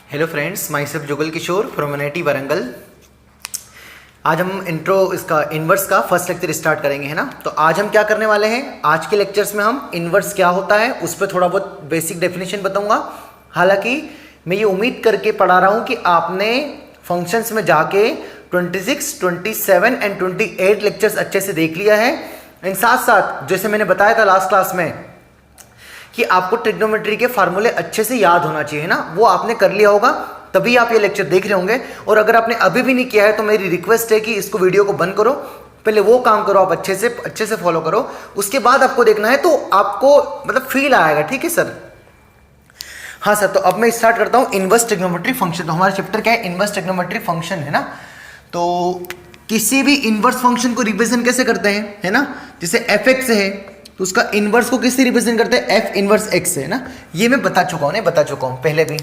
Hello friends, myself Jugal Kishore from NIT Warangal. आज हम intro इसका इन्वर्स का फर्स्ट लेक्चर स्टार्ट करेंगे, है ना। तो आज हम क्या करने वाले हैं, आज के लेक्चर्स में हम इन्वर्स क्या होता है उस पर थोड़ा बहुत बेसिक डेफिनेशन बताऊंगा। हालांकि मैं ये उम्मीद करके पढ़ा रहा हूँ कि आपने फंक्शंस में जाके 26, 27 एंड 28 लेक्चर्स अच्छे से देख लिया है। एंड साथ साथ जैसे मैंने बताया था लास्ट क्लास में कि आपको ट्रिग्नोमेट्री के फार्मूले अच्छे से याद होना चाहिए, है ना, वो आपने कर लिया होगा, तभी आप ये लेक्चर देख रहे होंगे। और अगर आपने अभी भी नहीं किया है तो मेरी रिक्वेस्ट है कि इसको वीडियो को बंद करो, पहले वो काम करो, आप अच्छे से फॉलो करो, उसके बाद आपको देखना है तो आपको मतलब फील आएगा। ठीक है सर। हाँ सर, तो अब मैं स्टार्ट करता हूँ इनवर्स ट्रिग्नोमेट्री फंक्शन। तो हमारा चैप्टर क्या है, इनवर्स ट्रिग्नोमेट्री फंक्शन, है ना। तो किसी भी इनवर्स फंक्शन को रिप्रेजेंट कैसे करते हैं, है ना। जैसे एफ एक्स है तो उसका इनवर्स को किससे रिप्रेजेंट करते हैं, एफ इनवर्स एक्स से, है ना। ये मैं बता चुका हूँ पहले भी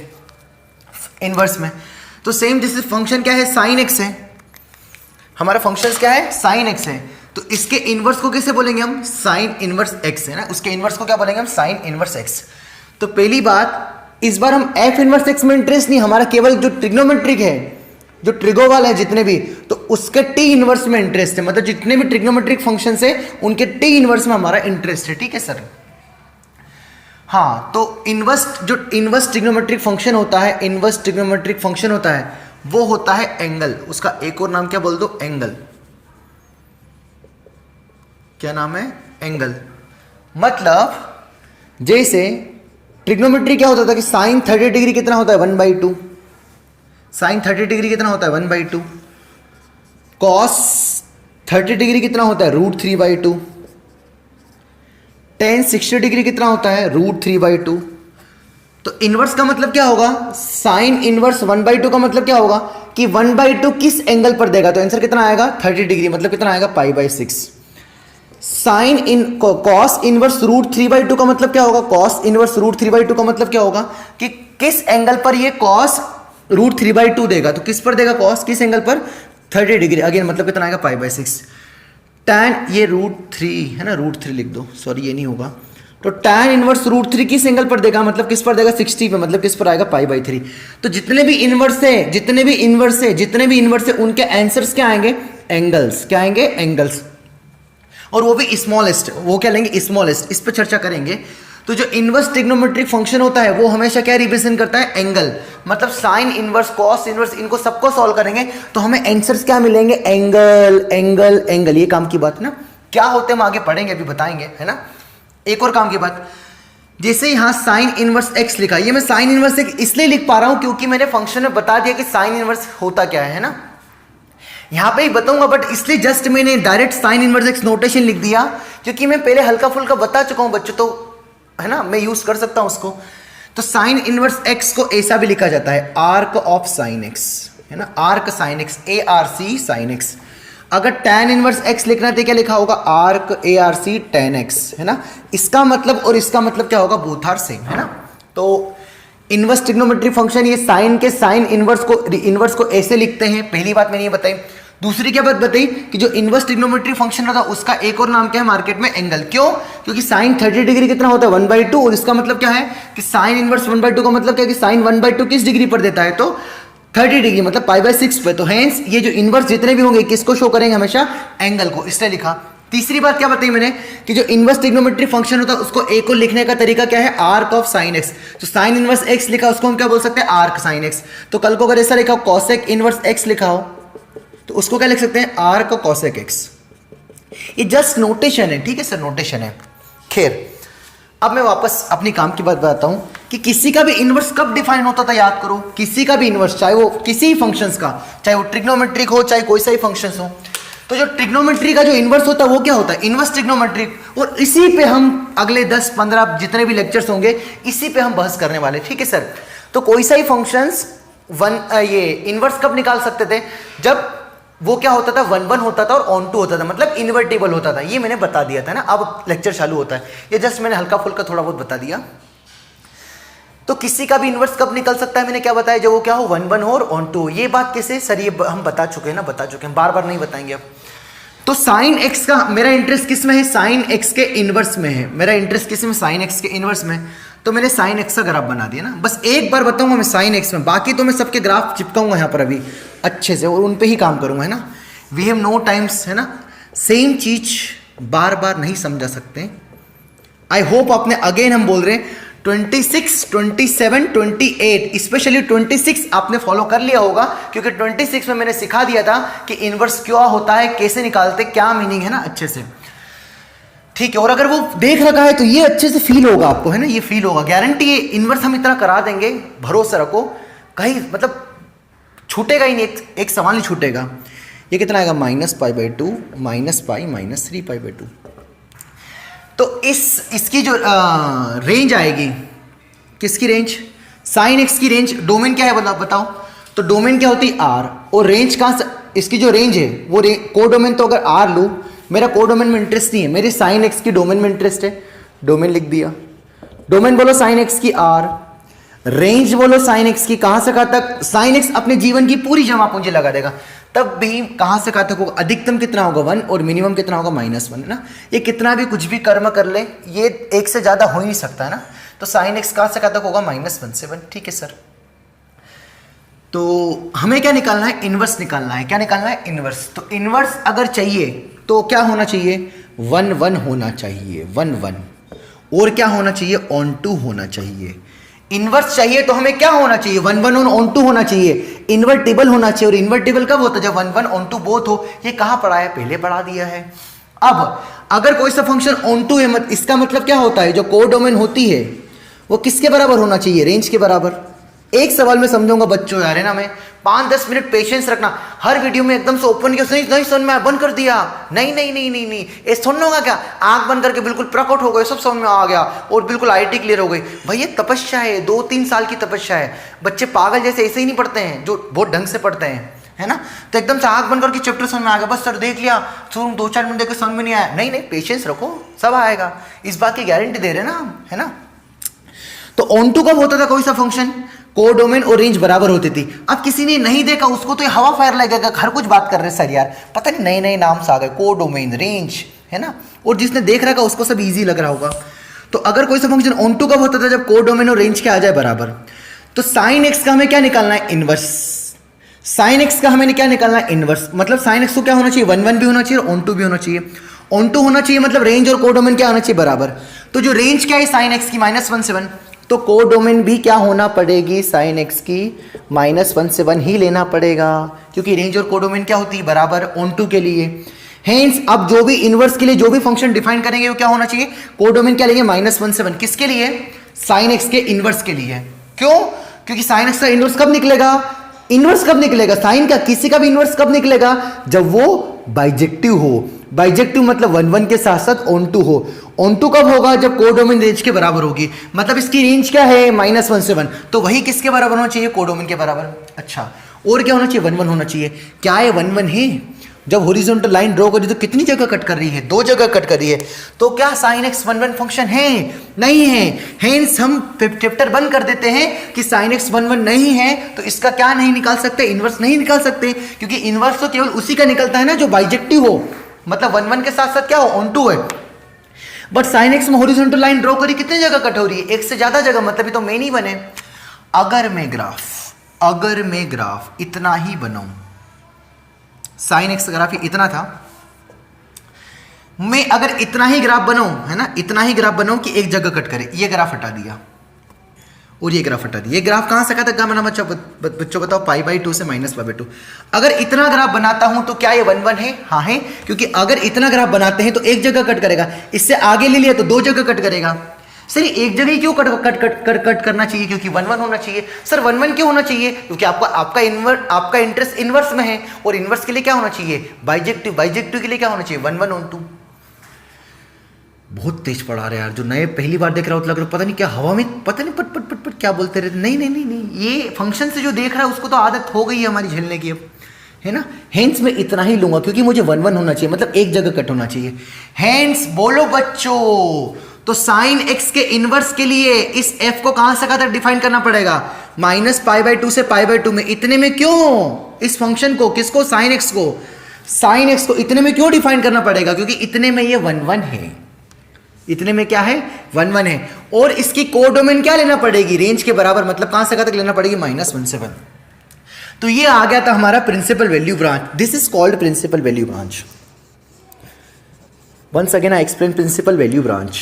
इनवर्स में। तो सेम जैसे फंक्शन क्या है, साइन एक्स है, हमारा फंक्शन क्या है, साइन एक्स है, तो इसके इनवर्स को कैसे बोलेंगे हम, साइन इनवर्स एक्स, है ना। उसके इनवर्स को क्या बोलेंगे हम, साइन इनवर्स एक्स। तो पहली बात, इस बार हम एफ इनवर्स एक्स में इंटरेस्ट नहीं, हमारा केवल जो ट्रिग्नोमेट्रिक है, जो ट्रिगोवाल है जितने भी, तो उसके टी इनवर्स में इंटरेस्ट है। मतलब जितने भी ट्रिग्नोमेट्रिक फंक्शंस है उनके टी इनवर्स में हमारा इंटरेस्ट है। ठीक है सर। हाँ, तो जो इनवर्स ट्रिग्नोमेट्रिक फंक्शन होता है, इनवर्स ट्रिग्नोमेट्रिक फंक्शन होता है वो होता है एंगल। उसका एक और नाम क्या बोल दो, एंगल। क्या नाम है, एंगल। मतलब जैसे ट्रिग्नोमेट्री क्या होता था कि साइन 30 डिग्री कितना होता है, 1/2। साइन 30 डिग्री कितना होता है, 1/2। कॉस 30 डिग्री कितना होता है, √3/2। टेन 60 डिग्री कितना होता है, √3/2। तो इनवर्स का मतलब क्या होगा, साइन इनवर्स 1/2 का मतलब क्या होगा कि 1/2 किस एंगल पर देगा, तो आंसर कितना आएगा, 30 डिग्री। मतलब कितना आएगा, π/6। साइन इन कॉस इनवर्स √3/2 का मतलब क्या होगा, कॉस इनवर्स √3/2 का मतलब क्या होगा कि किस एंगल पर ये कॉस √3/2 देगा, तो किस पर देगा कॉस, किस एंगल पर, 30 डिग्री। अगेन मतलब कितना आएगा, π/6। टैन ये √3 है ना, √3 लिख दो, सॉरी ये नहीं होगा। तो टैन इनवर्स √3 किस एंगल पर देगा, मतलब किस पर देगा, 60 पे, मतलब किस पर आएगा, π/3। तो जितने भी इनवर्स है उनके आंसर्स क्या आएंगे, एंगल्स। क्या आएंगे, एंगल्स। और वो भी स्मॉलेस्ट, वो क्या लेंगे, स्मॉलेस्ट। इस पर चर्चा करेंगे। तो जो इनवर्स ट्रिग्नोमेट्रिक फंक्शन होता है वो हमेशा क्या रिप्रेजेंट करता है, एंगल। मतलब साइन इनवर्स, कॉस इनवर्स, इनको सबको सॉल्व करेंगे तो हमें आंसर्स क्या मिलेंगे, एंगल एंगल एंगल। ये काम की बात ना, क्या होते हैं हम आगे पढ़ेंगे, अभी बताएंगे, है ना। एक और काम की बात, जैसे यहाँ साइन इनवर्स एक्स लिखा, ये मैं साइन इनवर्स एक्स इसलिए लिख पा रहा हूं क्योंकि मैंने फंक्शन में बता दिया कि साइन इनवर्स होता क्या है ना। यहाँ पे ही बताऊंगा, बट इसलिए जस्ट मैंने direct sine inverse x notation लिख दिया क्योंकि मैं पहले हल्का फुल्का बता चुका हूं बच्चों, तो है ना, मैं यूज कर सकता हूं उसको। तो साइन इनवर्स एक्स को ऐसा भी लिखा जाता है, आर्क ऑफ साइन एक्स, है ना, arc sine x, ARC sine x. अगर tan इनवर्स एक्स लिखना है तो क्या लिखा होगा, आर्क ARC tan एक्स, है ना। इसका मतलब और इसका मतलब क्या होगा, बोथ आर सेम, है ना। तो इनवर्स ट्रिग्नोमेट्री फंक्शन, ये साइन के साइन इनवर्स को ऐसे लिखते हैं। पहली बात मैंने ये बताई। दूसरी क्या बात बताई कि जो इनवर्स ट्रिग्नोमेट्री फंक्शन होता है उसका एक और नाम क्या है मार्केट में, एंगल। क्यों, क्योंकि साइन 30 डिग्री कितना होता है, 1/2। और इसका मतलब क्या है कि साइन इनवर्स 1/2 का मतलब क्या है कि साइन 1/2 किस डिग्री पर देता है, तो 30 डिग्री, मतलब π/6 पे। तो हेंस ये जो इनवर्स जितने भी होंगे किसको शो करेंगे, हमेशा एंगल को, इसलिए लिखा। तीसरी बात क्या बताई मैंने कि जो इनवर्स ट्रिग्नोमेट्री फंक्शन होता है उसको एक और लिखने का तरीका क्या है, आर्क ऑफ साइन एक्स। तो साइन इनवर्स एक्स लिखा, उसको हम क्या बोल सकते हैं, आर्क साइन एक्स। तो कल को अगर ऐसा लिखा हो, कॉसेक इनवर्स एक्स लिखा हो, तो उसको क्या लिख सकते हैं, आर्क कॉसेक एक्स। ये जस्ट नोटेशन है, ठीक है सर, नोटेशन है। खैर, अब मैं वापस अपनी काम की बात बताता हूं कि किसी का भी इनवर्स कब डिफाइन होता था, याद करो। किसी का भी इनवर्स, चाहे वो किसी ही फंक्शंस का, चाहे वो ट्रिग्नोमेट्रिक हो, चाहे कोई सा ही फंक्शंस हो, तो जो ट्रिग्नोमेट्री का जो इनवर्स होता है वो क्या होता है, इनवर्स ट्रिग्नोमेट्रिक। और इसी पे हम अगले 10-15 जितने भी लेक्चर्स होंगे इसी पे हम बहस करने वाले, ठीक है सर। तो कोई सा ही फंक्शंस ये इनवर्स कब निकाल सकते थे, जब वो क्या होता था, 1/1 होता था और ऑन टू होता था, मतलब इन्वर्टेबल होता था। ये मैंने बता दिया था ना। अब लेक्चर चालू होता है, ये जस्ट मैंने हल्का फुल्का थोड़ा बहुत बता दिया। तो किसी का भी इनवर्स कब निकल सकता है, मैंने क्या बताया, जब वो क्या हो, 1/1 हो और ऑन टू हो। ये बात कैसे सर, ये हम बता चुके हैं ना, बार बार नहीं बताएंगे अब। तो साइन एक्स का मेरा इंटरेस्ट किस में है, साइन एक्स के इनवर्स में है, मेरा इंटरेस्ट किस में, साइन एक्स के इनवर्स में। तो मैंने साइन एक्स का ग्राफ बना दिया ना, बस एक बार बताऊंगा मैं साइन एक्स में, बाकी तो मैं सबके ग्राफ चिपकाऊंगा यहाँ पर अभी अच्छे से और उन पे ही काम करूंगा, है ना। वी हैव नो टाइम्स, है ना, सेम चीज बार बार नहीं समझा सकते। आई होप आपने, अगेन हम बोल रहे हैं 26, 27, 28, स्पेशली 26 आपने फॉलो कर लिया होगा, क्योंकि 26 में मैंने सिखा दिया था कि इनवर्स क्या होता है, कैसे निकालते, क्या मीनिंग है ना, अच्छे से, ठीक है। और अगर वो देख रखा है तो ये अच्छे से फील होगा आपको, है ना, ये फील होगा, गारंटी है। इनवर्स हम इतना करा देंगे, भरोसा रखो, कहीं मतलब छूटेगा ही नहीं, एक सवाल नहीं छूटेगा। ये कितना आएगा, -π/2 -π -3π/2। तो इसकी जो रेंज आएगी, किसकी रेंज, साइन एक्स की रेंज, डोमेन क्या है बताओ, तो डोमेन क्या होती है आर, और रेंज कहाँ से, इसकी जो रेंज है वो को डोमेन, तो अगर आर लूँ, मेरा को डोमेन में इंटरेस्ट नहीं है, मेरी साइन एक्स की डोमेन में इंटरेस्ट है, डोमेन लिख दिया, डोमेन बोलो साइन एक्स की आर, रेंज बोलो साइन एक्स की कहाँ से कहाँ तक, साइन एक्स अपने जीवन की पूरी जमा पूंजी लगा देगा, तब भी कहां से कहां तक होगा, अधिकतम कितना होगा 1 और मिनिमम कितना होगा -1, है ना। ये कितना भी कुछ भी कर्म कर ले, ये एक से ज्यादा हो ही नहीं सकता, है ना। तो साइन एक्स कहां से कहां तक होगा, -1 से 1, ठीक है सर। तो हमें क्या निकालना है, इनवर्स निकालना है, क्या निकालना है, इनवर्स। तो इनवर्स अगर चाहिए तो क्या होना चाहिए, 1 1 होना चाहिए, 1 1, और क्या होना चाहिए, ऑन टू होना चाहिए। इनवर्स चाहिए तो हमें क्या होना चाहिए, 1 1 और ऑन टू होना चाहिए, इन्वर्टिबल होना चाहिए। और इन्वर्टिबल कब होता है, जब 1 1 ऑन टू बोथ हो। ये कहां पढ़ा है, पहले पढ़ा दिया है। अब अगर कोई सा फंक्शन ऑन टू है, इसका मतलब क्या होता है, जो कोडोमेन होती है वो किसके बराबर होना चाहिए, रेंज के बराबर। एक सवाल में समझाऊंगा बच्चों, यार, है ना, मैं 5-10 मिनट पेशेंस रखना, हर वीडियो में एकदम से ओपन किया, नहीं सुन में बंद कर दिया, नहीं नहीं नहीं नहीं नहीं, ये सुनना होगा क्या, आंख बंद करके बिल्कुल प्रकट हो गए, सब समझ में आ गया और बिल्कुल आईटी क्लियर हो गई। भाई ये तपस्या है, 2-3 साल की तपस्या है। बच्चे पागल जैसे ऐसे ही नहीं पढ़ते हैं, जो बहुत ढंग से पढ़ते हैं, है ना। तो एकदम से आंख बंद करके चैप्टर समझ में आ गया, बस सर देख लिया, 2-4 मिनट देख के समझ में नहीं आया, नहीं नहीं, पेशेंस रखो, सब आएगा, इस बात की गारंटी दे रहे ना हम, है ना। तो ऑन टू कब होता था कोई सा फंक्शन, कोडोमेन और रेंज बराबर होती थी। अब किसी ने नहीं देखा, उसको तो ये हवा फायर लगेगा, हर कुछ बात कर रहे हैं सर यार, पता नहीं नए नए नाम से आ गए, कोडोमेन, रेंज, है ना। और जिसने देख रखा उसको सब इजी लग रहा होगा। तो अगर कोई सा फंक्शन ऑन टू कब होता था, जब कोडोमेन और रेंज के आ जाए बराबर। तो साइन एक्स का हमें क्या निकालना है, इनवर्स। साइन एक्स का हमें क्या निकालना है, इनवर्स। मतलब साइन एक्स को क्या होना चाहिए, 1 1 भी होना चाहिए और ऑन टू भी होना चाहिए। ऑन टू होना चाहिए मतलब रेंज और कोडोमेन क्या होना चाहिए, बराबर। तो जो रेंज क्या है साइन एक्स की, -1 से 1, तो कोडोमेन भी क्या होना पड़ेगी, साइन एक्स की -1 से 1 ही लेना पड़ेगा, क्योंकि रेंज और कोडोमेन क्या होती है, बराबर, ऑन टू के लिए। हेंस अब जो भी इनवर्स के लिए जो भी फंक्शन डिफाइन करेंगे वो क्या होना चाहिए, कोडोमेन क्या लेंगे, -1 से 1, किसके लिए, साइन एक्स के इनवर्स के लिए। क्यों, क्योंकि साइन एक्स का इनवर्स कब निकलेगा, इनवर्स कब निकलेगा, साइन का किसी का भी इनवर्स कब निकलेगा, जब वो बाइजेक्टिव हो। बाइजेक्टिव मतलब 1 1 के साथ साथ ऑन टू हो। ऑन टू कब होगा, जब कोडोमेन रेंज के बराबर होगी। मतलब इसकी रेंज क्या है, -1 से 1, तो वही किसके बराबर होना चाहिए, कोडोमेन के बराबर। अच्छा, और क्या होना चाहिए, 1 1 होना चाहिए। क्या है, 1 1 है। जब हॉरिजॉन्टल लाइन ड्रॉ करी तो कितनी जगह कट कर रही है, 2 जगह कट कर रही है। तो क्या साइन एक्स 1 1 फंक्शन है, नहीं है। हेंस हम चैप्टर बंद कर देते हैं कि साइन एक्स 1 1 नहीं है, तो इसका क्या नहीं निकाल सकते, इनवर्स नहीं निकाल सकते, क्योंकि इनवर्स तो केवल उसी का निकलता है ना जो बाइजेक्टिव हो, मतलब 1 1 के साथ साथ क्या हो, ऑन टू है। बट साइन एक्स में हॉरिजॉन्टल लाइन ड्रॉ करी, कितनी जगह कट हो रही है, एक से ज्यादा जगह, मतलब ये तो मेन ही बने। अगर मैं ग्राफ इतना ही बनाऊं, साइन एक्स ग्राफ इतना था, मैं अगर इतना ही ग्राफ बनाऊं, है ना, इतना ही ग्राफ बनाऊं कि एक जगह कट करे, ये ग्राफ हटा दिया और ये ग्राफ हटा दिया, ये ग्राफ कहां से कहां तक बना बच्चों बताओ, π/2 से -π/2। अगर इतना ग्राफ बनाता हूं तो क्या ये 1 1 है, हाँ है, क्योंकि अगर इतना ग्राफ बनाते हैं तो एक जगह कट करेगा, इससे आगे ले लिया तो 2 जगह कट करेगा। सर एक जगह ही क्यों कट करना चाहिए, क्योंकि 1 1 होना चाहिए। सर 1 1 क्यों होना चाहिए, क्योंकि आपका इंटरेस्ट इनवर्स में है, और इनवर्स के लिए क्या होना चाहिए, बाइजेक्टिव के लिए क्या होना चाहिए, 1 1 ऑन टू। बहुत तेज पढ़ा रहे यार, जो नए पहली बार देख रहा हो तो लग रहा पता नहीं क्या हवा में, पता नहीं पट पट पट पट क्या बोलते रहते। नहीं नहीं नहीं नहीं, ये फंक्शन से जो देख रहा है उसको तो आदत हो गई है हमारी झेलने की अब, है ना। हेंस मैं इतना ही लूंगा क्योंकि मुझे 1 1 होना चाहिए, मतलब एक जगह कट होना चाहिए। हेंस बोलो बच्चों, तो साइन एक्स के इनवर्स के लिए इस f को कहां से कहां तक डिफाइन करना पड़ेगा, -π/2 से π/2 में। इतने में क्यों, इस फंक्शन को, किसको, साइन एक्स को। साइन एक्स को इतने में क्यों डिफाइन करना पड़ेगा, क्योंकि इतने में ये 1 1 है, इतने में क्या है 1 1 है, और इसकी कोडोमेन क्या लेना पड़ेगी, रेंज के बराबर, मतलब कहां से कहां तक लेना पड़ेगी, -1 से 1। तो ये आ गया था हमारा principal value branch. This is called principal value branch. Once again I explain principal value branch,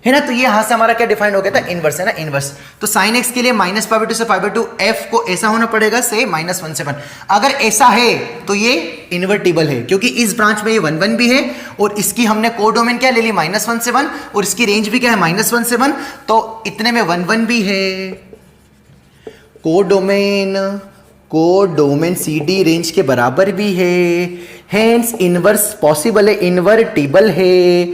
है ना। तो ये यहां से हमारा क्या डिफाइन हो गया था, इनवर्स, है ना, इनवर्स। तो साइन एक्स के लिए -π/2 से π/2 एफ को ऐसा होना पड़ेगा से -1 से 1। अगर ऐसा है तो ये इन्वर्टिबल है, क्योंकि इस ब्रांच में ये 1 1 भी है, और इसकी हमने कोडोमेन क्या ले ली, -1 से 1, और इसकी रेंज भी क्या है, -1 से 1, तो इतने में 1 1 भी है। कोडोमेन CD रेंज के बराबर भी है, हेंस इनवर्स पॉसिबल है, इन्वर्टिबल है,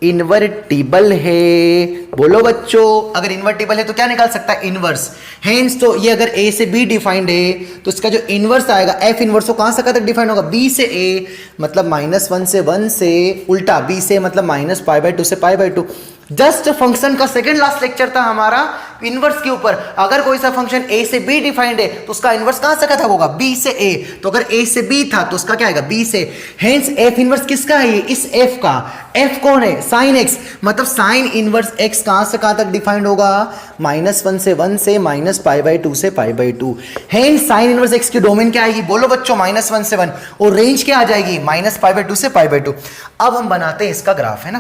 इन्वर्टिबल है। बोलो बच्चों, अगर इन्वर्टिबल है तो क्या निकाल सकता है, इनवर्स। हेंस तो ये अगर A से B डिफाइंड है तो इसका जो इनवर्स आएगा F इनवर्स, वो कहां से कहां तक डिफाइंड होगा, B से A, मतलब -1 से 1 से, उल्टा B से मतलब -π/2 से π/2। जस्ट फंक्शन का सेकंड लास्ट लेक्चर था हमारा इनवर्स के ऊपर। अगर कोई सा फंक्शन A से B डिफाइंड है तो उसका इनवर्स कहां से कहां होगा, B से A। तो अगर A से B था तो उसका क्या आएगा, B से। हेंस F इनवर्स किसका है, इस F का। F कौन है, साइन x, मतलब साइन इनवर्स x कहां से कहां तक डिफाइंड होगा, -1 से 1 से -π/2 से π/2। हेंस साइन इनवर्स x की डोमेन क्या आएगी, बोलो बच्चों, -1 से 1, और रेंज क्या आ जाएगी, -π/2 से π/2। अब हम बनाते हैं इसका ग्राफ, है ना,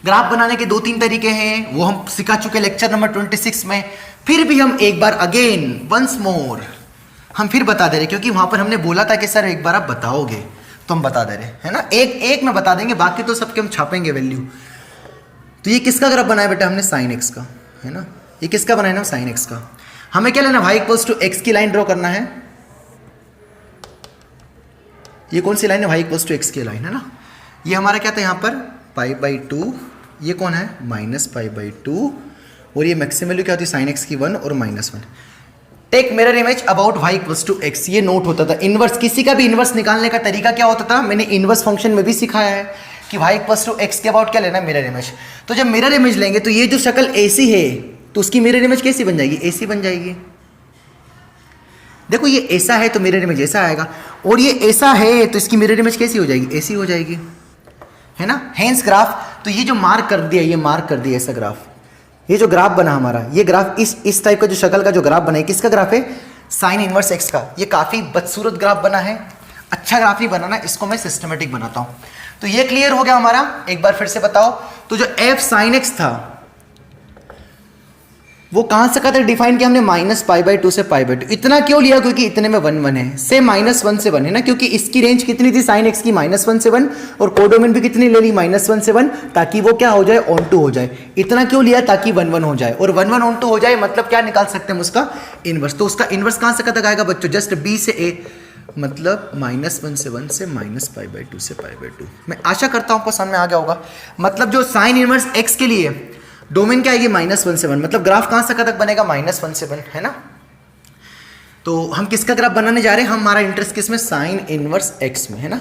ग्राफ बनाने के 2-3 तरीके हैं, वो हम सिखा चुके लेक्चर नंबर 26 में। फिर भी हम एक बार अगेन वंस मोर हम फिर बता दे रहे, क्योंकि वहां पर हमने बोला था कि सर एक बार आप बताओगे, तो हम बता दे रहे, है ना, एक में बता देंगे, बाकी तो सबके हम छापेंगे वैल्यू। तो ये किसका ग्राफ बनाया बेटा हमने, साइन एक्स का, है ना। ये किसका बनाया ना, साइन एक्स का। हमें क्या लेना, y = x की लाइन ड्रॉ करना है। ये कौन सी लाइन है, y = x की लाइन, है ना। ये हमारा क्या था यहाँ पर π/2, ये कौन है -π/2, और ये मैक्सिमम वैल्यू क्या होती है, साइन एक्स की 1 और -1। Take mirror image about y = x, ये नोट होता था। इनवर्स, किसी का भी इनवर्स निकालने का तरीका क्या होता था, मैंने इनवर्स फंक्शन में भी सिखाया है कि y = x के अबाउट क्या लेना है, मिरर इमेज। तो जब मिरर इमेज लेंगे तो ये जो शक्ल ऐसी है तो उसकी मिरर इमेज कैसी बन जाएगी, ऐसी बन जाएगी। देखो ये ऐसा है तो मिरर इमेज ऐसा आएगा, और ये ऐसा है तो इसकी मिरर इमेज कैसी हो जाएगी, ऐसी हो जाएगी, है ना। हेंस ग्राफ, तो ये जो मार्क कर दिया, ये मार्क कर दिया ऐसा ग्राफ, ये जो ग्राफ बना हमारा, ये ग्राफ इस टाइप का जो शक्ल का जो ग्राफ बना है, किसका ग्राफ है, साइन इनवर्स x का। ये काफी बदसूरत ग्राफ बना है, अच्छा ग्राफ ही बनाना, इसको मैं सिस्टमेटिक बनाता हूं। तो ये क्लियर हो गया हमारा, एक बार फिर से बताओ। तो जो f sin x था वो कहां से कहां तक डिफाइन किया हमने, -π/2 से π/2। इतना क्यों लिया, क्योंकि इतने में 1 1 है, से -1 से 1, है ना, क्योंकि इसकी रेंज कितनी थी, साइन एक्स की -1 से 1, और कोडोमेन भी कितनी ले ली, -1 से 1, ताकि वो क्या हो जाए, ऑन टू हो जाए। इतना क्यों लिया, ताकि 1 1 हो जाए, और 1 1 ऑन टू हो जाए, मतलब क्या निकाल सकते हैं हम उसका इनवर्स। तो उसका इनवर्स कहां से कहां तक आएगा बच्चों, जस्ट B से A, मतलब -1 से 1 से -π/2 से π/2। मैं आशा करता हूं आपको समझ में आ गया होगा। मतलब जो साइन इनवर्स x के लिए डोमेन क्या आएगी, -1 से 1, मतलब ग्राफ कहां से कहां तक बनेगा, -1 से 1, है ना। तो हम किसका ग्राफ बनाने जा रहे हैं, हमारा इंटरेस्ट किस में, साइन इनवर्स x में, है ना।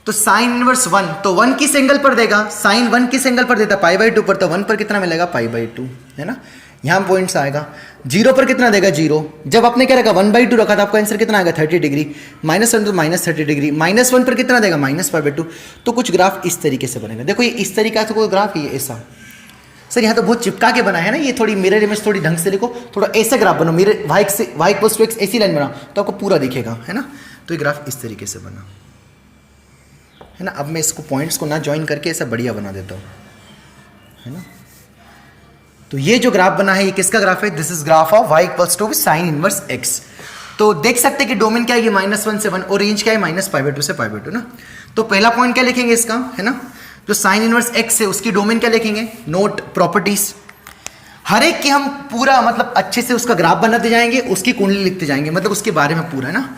तो साइन इनवर्स 1, तो 1 किस एंगल पर देगा, साइन 1 किस एंगल पर देता, π/2 पर, तो 1 पर कितना मिलेगा, π/2, है ना। यहां पॉइंट्स आएगा। 0 पर कितना देगा, 0। जब आपने क्या रखा, 1/2 रखा था, आपका आंसर कितना आएगा, 30 डिग्री। -1 तो -30 डिग्री। -1 पर कितना देगा, -π/2। तो कुछ ग्राफ इस तरीके से बनेगा। देखो ये इस तरीका से कोई ग्राफ, ये ऐसा। सर यहाँ तो बहुत चिपका के बना है ना, ये थोड़ी मिरर इमेज थोड़ी ढंग से लिखो, थोड़ा ऐसे ग्राफ बनो, मिरर y = x ऐसी लाइन बनाओ तो आपको पूरा दिखेगा, है ना। तो ये ग्राफ इस तरीके से बना, है ना। अब मैं इसको पॉइंट्स को ना ज्वाइन करके ऐसा बढ़िया बना देता हूँ, है ना। तो ये जो ग्राफ बना है ये किसका ग्राफ है, this is graph of y = sign inverse x। तो देख सकते हैं कि डोमेन क्या है, -1 से 1, और रेंज क्या है, -π/2 से π/2 ना। तो पहला पॉइंट क्या लिखेंगे इसका, है ना, जो साइन इनवर्स x है उसकी डोमेन क्या लिखेंगे, नोट प्रॉपर्टीज। हर एक की हम पूरा मतलब अच्छे से उसका ग्राफ बनाते जाएंगे, उसकी कुंडली लिखते जाएंगे, मतलब उसके बारे में पूरा, है ना।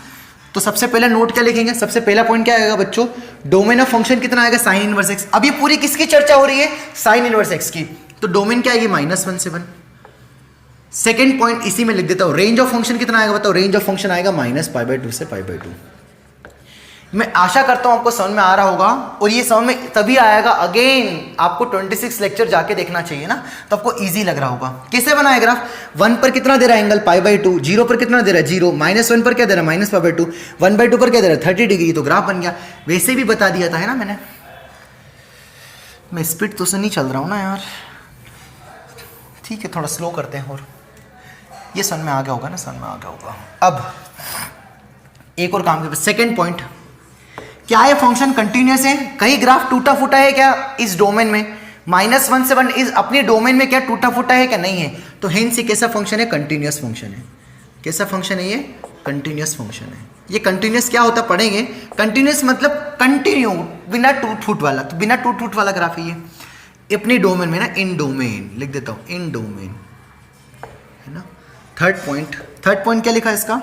तो सबसे पहला नोट क्या लिखेंगे, सबसे पहला पॉइंट क्या आएगा बच्चों, डोमेन ऑफ फंक्शन कितना आएगा, साइन इनवर्स x। अब ये पूरी किसकी चर्चा हो रही है, साइन इनवर्स x की। तो डोमेन क्या आएगी, -1 से 1। सेकेंड पॉइंट इसी में लिख देता हूं, रेंज ऑफ फंक्शन कितना आएगा बताओ, रेंज ऑफ फंक्शन आएगा -π/2 से π/2। मैं आशा करता हूं आपको समझ में आ रहा होगा, और ये समझ में तभी आएगा, अगेन आपको 26 लेक्चर जाके देखना चाहिए ना, तो आपको इजी लग रहा होगा। कैसे बनाए ग्राफ? 1 पर कितना दे रहा है एंगल π/2, 0 पर कितना दे रहा है 0, -1 पर क्या दे रहा है -π/2, 1/2 पर क्या दे रहा है 30 डिग्री, तो ग्राफ बन गया। वैसे भी बता दिया था है ना मैंने, मैं स्पीड तो से नहीं चल रहा हूँ ना यार, ठीक है थोड़ा स्लो करते हैं, और ये समझ में आ गया होगा ना, समझ में आ गया होगा। अब एक और काम के, सेकेंड पॉइंट, क्या ये फंक्शन कंटिन्यूअस है? कहीं ग्राफ टूटा फूटा है क्या इस डोमेन में? -1 से 1 इस अपने डोमेन में क्या टूटा फूटा है क्या? नहीं है। तो हेंस ये कैसा फंक्शन है? कंटिन्यूअस फंक्शन है। कैसा फंक्शन है ये? कंटिन्यूअस फंक्शन है। ये कंटिन्यूअस क्या होता पढ़ेंगे। कंटिन्यूअस मतलब कंटिन्यू, बिना टूट फूट वाला, तो बिना टूट फूट वाला ग्राफ है ये अपने डोमेन में ना, इन डोमेन लिख देता हूँ, इन डोमेन है ना। थर्ड पॉइंट क्या लिखा है इसका?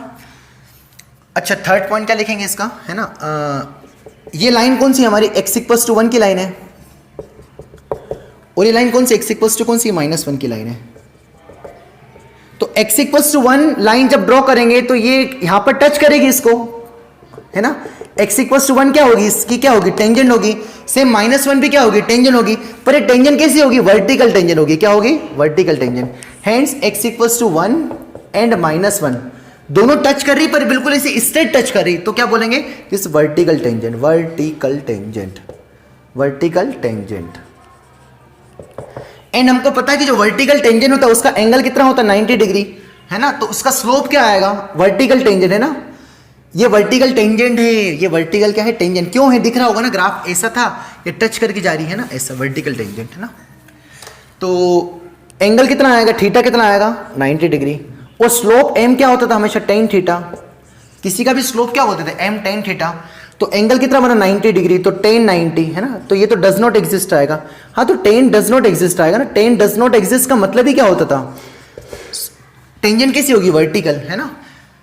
अच्छा थर्ड पॉइंट क्या लिखेंगे इसका, है ना, ये लाइन कौन सी हमारी x=1 की लाइन है, और ये लाइन कौन सी x= कौन सी -1 की लाइन है। तो x=1 लाइन जब ड्रॉ करेंगे तो ये यहां पर टच करेगी इसको, है ना। x=1 क्या होगी? इसकी क्या होगी? टेंजेंट होगी। सेम -1 भी क्या होगी? टेंजेंट होगी। पर ये टेंजेंट कैसी होगी? वर्टिकल टेंजेंट होगी। क्या होगी? Vertical tangent. Hence x=1 and -1 दोनों टच कर रही, पर बिल्कुल इसे स्ट्रेट टच कर रही, तो क्या बोलेंगे? This vertical tangent, vertical tangent, vertical tangent. And हमको पता है कि जो वर्टिकल टेंजेंट होता है उसका एंगल कितना होता है? 90 डिग्री, है ना। तो उसका स्लोप क्या आएगा? वर्टिकल टेंजेंट, है ना। ये वर्टिकल टेंजेंट है, ये वर्टिकल क्या है? टेंजेंट। क्यों है? दिख रहा होगा ना, ग्राफ ऐसा था, ये टच करके जा रही है ना, ऐसा वर्टिकल टेंजेंट, है ना। तो एंगल कितना आएगा? थीटा कितना आएगा? 90 डिग्री। और स्लोप m क्या होता था हमेशा? tan theta. किसी का भी स्लोप क्या बोलते थे? m tan theta. तो एंगल कितना बना? 90 डिग्री, तो tan 90, है ना। तो ये तो डज नॉट एग्जिस्ट आएगा। हाँ, तो tan डज नॉट एग्जिस्ट आएगा ना। tan डज नॉट एग्जिस्ट का मतलब ही क्या होता था? टेंजेंट कैसी होगी? वर्टिकल, है ना।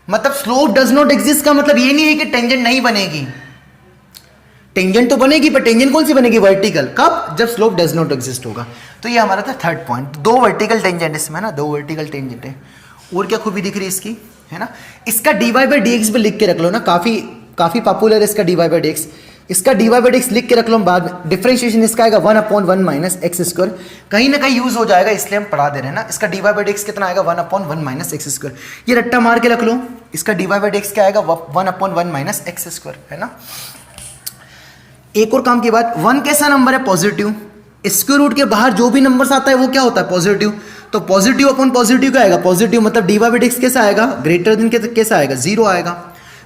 मतलब स्लोप डज नॉट एग्जिस्ट का मतलब ये नहीं है कि टेंजेंट नहीं बनेगी, टेंजेंट तो बनेगी, पर टेंजेंट कौन सी बनेगी? वर्टिकल। कब? जब स्लोप डज नॉट एग्जिस्ट होगा। तो ये हमारा था थर्ड पॉइंट। 2 वर्टिकल टेंजेंट इसमें, ना, 2 वर्टिकल टेंजेंट है। और क्या खूबी दिख रही है इसकी, है ना। इसका dy/dx भी लिख के रख लो ना, काफी पॉपुलर है इसका dy/dx। इसका dy/dx लिख के रख लो, बाद में डिफरेंशिएशन इसका आएगा 1/1 - x²। कहीं ना कहीं यूज हो जाएगा, इसलिए हम पढ़ा दे रहे हैं ना। इसका dy/dx कितना आएगा? 1/1 - x²। ये रट्टा मार के रख लो, इसका dy/dx क्या आएगा? 1/1 - x², है ना। एक और काम की बात, 1 कैसा नंबर है? पॉजिटिव। स्क्वायर रूट के बाहर जो भी नंबर्स आता है वो क्या होता है? पॉजिटिव। तो पॉजिटिव अपॉन पॉजिटिव क्या आएगा? पॉजिटिव। मतलब dy/dx कैसा आएगा? ग्रेटर देन कैसा आएगा? 0 आएगा।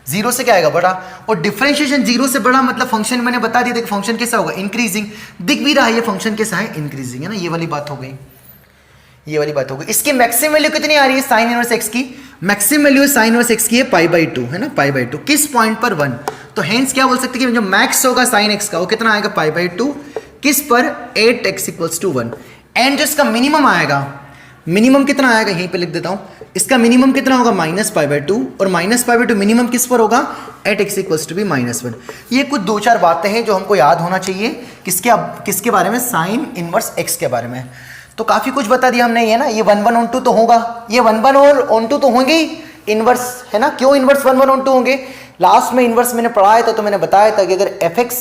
0 से क्या आएगा? बड़ा। और डिफरेंशिएशन 0 से बड़ा मतलब फंक्शन मैंने बता दिया था कि फंक्शन कैसा होगा? इंक्रीजिंग। दिख भी रहा है ये फंक्शन कैसा है? इंक्रीजिंग, है ना। ये वाली बात हो गई, ये वाली बात हो गई। इसकी मैक्सिमम वैल्यू कितनी आ रही है साइन इनवर्स x की? Maximum value sign inverse x की है π/2, है ना, π/2। किस पॉइंट पर? 1। तो हेंस क्या बोल सकते हैं कि जो मैक्स होगा साइन x का वो कितना आएगा? π/2। किस पर? 8x=1। एंड जो इसका मिनिमम आएगा, मिनिमम कितना आएगा? यहीं पे लिख देता हूं। इसका मिनिमम कितना होगा? -π/2। और -π/2 मिनिमम किस पर होगा? at x=-1। ये कुछ 2-4 बातें हैं जो हमको याद होना चाहिए। किसके बारे में? साइन इनवर्स x के बारे में। तो काफी कुछ बता दिया हमने, ये ना। ये 1/1 on 2 तो होगा, ये 1/1 और on 2 तो होंगे ही इनवर्स, है ना। क्यों इनवर्स 1/1 on 2 होंगे? लास्ट में इनवर्स मैंने पढ़ाया था, तो मैंने बताया था कि अगर fx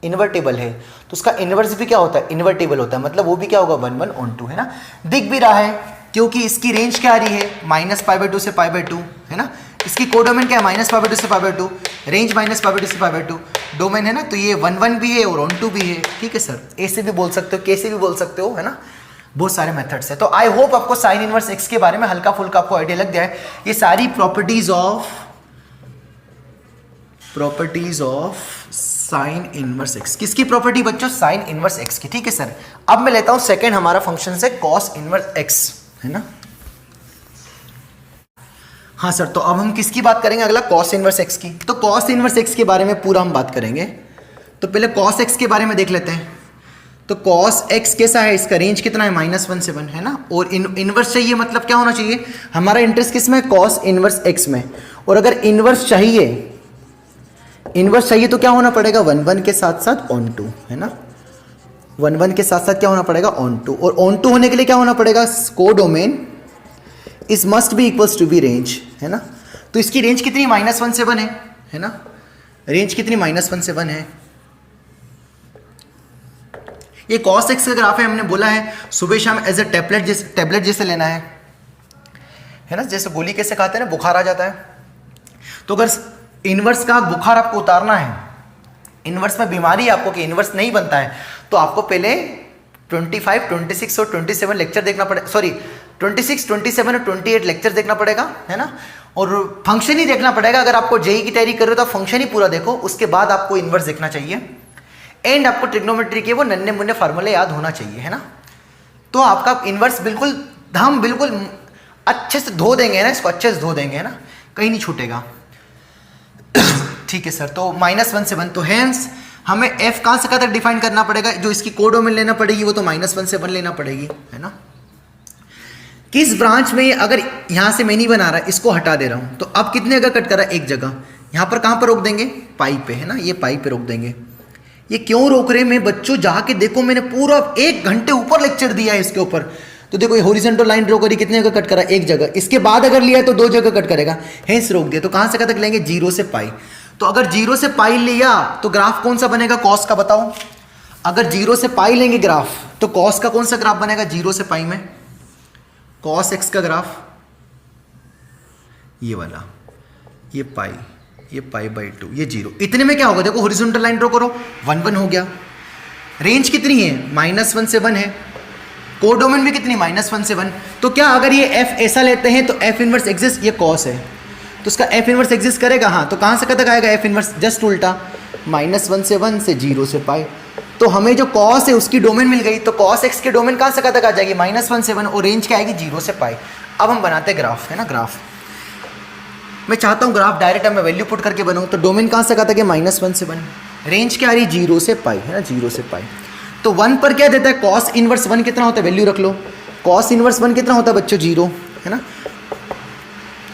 इन्वर्टेबल है तो उसका इनवर्स भी क्या होता है? इन्वर्टेबल होता है। मतलब वो भी क्या होगा? 1/1 on 2, है ना। दिख भी रहा है क्योंकि इसकी रेंज क्या आ रही है? -π/2 से π/2, है ना। इसकी कोडोमेन क्या है? -π/2 से π/2, रेंज -π/2 से π/2 डोमेन, है ना। तो ये 1/1 भी है और on 2 भी है, ठीक है सर। ऐसे भी बोल सकते हो, कैसे भी बोल सकते हो, है ना। बहुत सारे मेथड्स है। तो आई होप आपको साइन इनवर्स x के बारे में हल्का फुल्का आपको आइडिया लग गया है। ये सारी properties of sine inverse x। किसकी प्रॉपर्टी बच्चों? साइन इनवर्स x की, ठीक है सर। अब मैं लेता हूं सेकंड हमारा फंक्शन से कॉस इनवर्स x, है ना। हाँ सर, तो अब हम किसकी बात करेंगे? अगला कॉस इनवर्स x की। तो कॉस इनवर्स x के बारे में पूरा हम बात करेंगे। तो पहले कॉस x के बारे में देख लेते हैं। तो कॉस x कैसा है? इसका रेंज कितना है? -1 से 1, है ना। और इनवर्स चाहिए, मतलब क्या होना चाहिए? हमारा इंटरेस्ट किस में? कॉस इनवर्स x में। और अगर इनवर्स चाहिए तो क्या होना पड़ेगा? 1/1 के साथ साथ on 2, है ना। 1/1 के साथ साथ क्या होना पड़ेगा? on 2। और on 2 होने के लिए क्या होना पड़ेगा? Codomain is must be equals to be range, है ना। तो इसकी रेंज कितनी? -1 से 1 है ना। रेंज कितनी -1 से 1 है। ये cos x का ग्राफ है, हमने बोला है सुबह शाम एज ए टैबलेट जैसे लेना है ना, जैसे गोली कैसे खाते हैं ना, बुखार आ जाता है। तो अगर इनवर्स का बुखार आपको उतारना है, इनवर्स में बीमारी है आपको कि इनवर्स नहीं बनता है, तो आपको पहले 25, 26 और 27 लेक्चर देखना पड़ेगा, सॉरी 26, 27 और 28 लेक्चर देखना पड़ेगा, है ना। और फंक्शन ही देखना पड़ेगा। अगर आपको जेई की तैयारी कर रहे हो तो फंक्शन ही पूरा देखो, उसके बाद आपको इनवर्स देखना चाहिए। एंड आपको ट्रिग्नोमेट्री के वो नन्हे मुन्ने फार्मूले याद होना चाहिए, है ना। तो आपका इनवर्स बिल्कुल हम बिल्कुल अच्छे से धो देंगे ना, इसको अच्छे से धो देंगे, है ना, कहीं नहीं छूटेगा। ठीक है सर, तो -1 से 1, तो हेंस हमें f कहाँ से कहाँ तक डिफाइन करना पड़ेगा, जो इसकी कोडोमेन लेना पड़ेगी वो तो -1 से 1 लेना पड़ेगी, है ना। किस ब्रांच में, अगर यहाँ से मैं नहीं बना रहा, इसको हटा दे रहा हूँ, तो अब कितने जगह कट कर रहा है, एक जगह। यहाँ पर कहाँ पर रोक देंगे, पाई पे, है ना, ये पाई पे रोक देंगे। ये क्यों रोक रहे हैं मैं बच्चों, जाके देखो, मैंने पूरा 1 घंटे ऊपर लेक्चर दिया है इसके ऊपर। तो देखो ये हॉरिजॉन्टल लाइन ड्रॉ करी, कितने जगह कट करा, एक जगह। इसके बाद अगर लिया है तो 2 जगह कट करेगा, हेंस रोक दिया। तो कहाँ से कहाँ तक लेंगे, 0 से पाई। तो अगर 0 से पाई लिया तो ग्राफ कौन सा बनेगा, कॉस का, बताओ। अगर 0 से पाई लेंगे ग्राफ, तो कॉस का कौन सा ग्राफ बनेगा 0 से पाई में, कॉस एक्स का ग्राफ, ये वाला, ये पाई बाई 2, ये 0। इतने में क्या होगा, देखो हॉरिजॉन्टल लाइन ड्रॉ करो, 1 1 हो गया। रेंज कितनी है, -1 से 1 है। कोडोमेन भी कितनी, -1 से 1। तो क्या अगर ये f ऐसा लेते हैं तो f इनवर्स एग्जिस्ट, ये कॉस है तो उसका f इनवर्स एग्जिस्ट करेगा, हाँ। तो कहाँ से कहाँ तक आएगा f इनवर्स, जस्ट उल्टा, -1 से 1 से 0 से पाई। तो हमें जो कॉस है उसकी डोमेन मिल गई, तो कॉस x की डोमेन कहाँ से कहाँ तक आ जाएगी, -1 से 1, और रेंज क्या आएगी 0 से पाई। अब हम बनाते हैं ग्राफ, है ना। ग्राफ मैं चाहता हूँ ग्राफ डायरेक्ट मैं वैल्यू पुट करके बनाऊँ, तो डोमेन कहाँ से कहाँ तक है, -1 से 1, रेंज क्या आ रही है 0 से पाई, है ना, 0 से पाई। तो 1 पर क्या देता है, कॉस इनवर्स 1 कितना होता है, वैल्यू रख लो। कॉस इनवर्स 1 कितना होता है बच्चों, 0, है ना,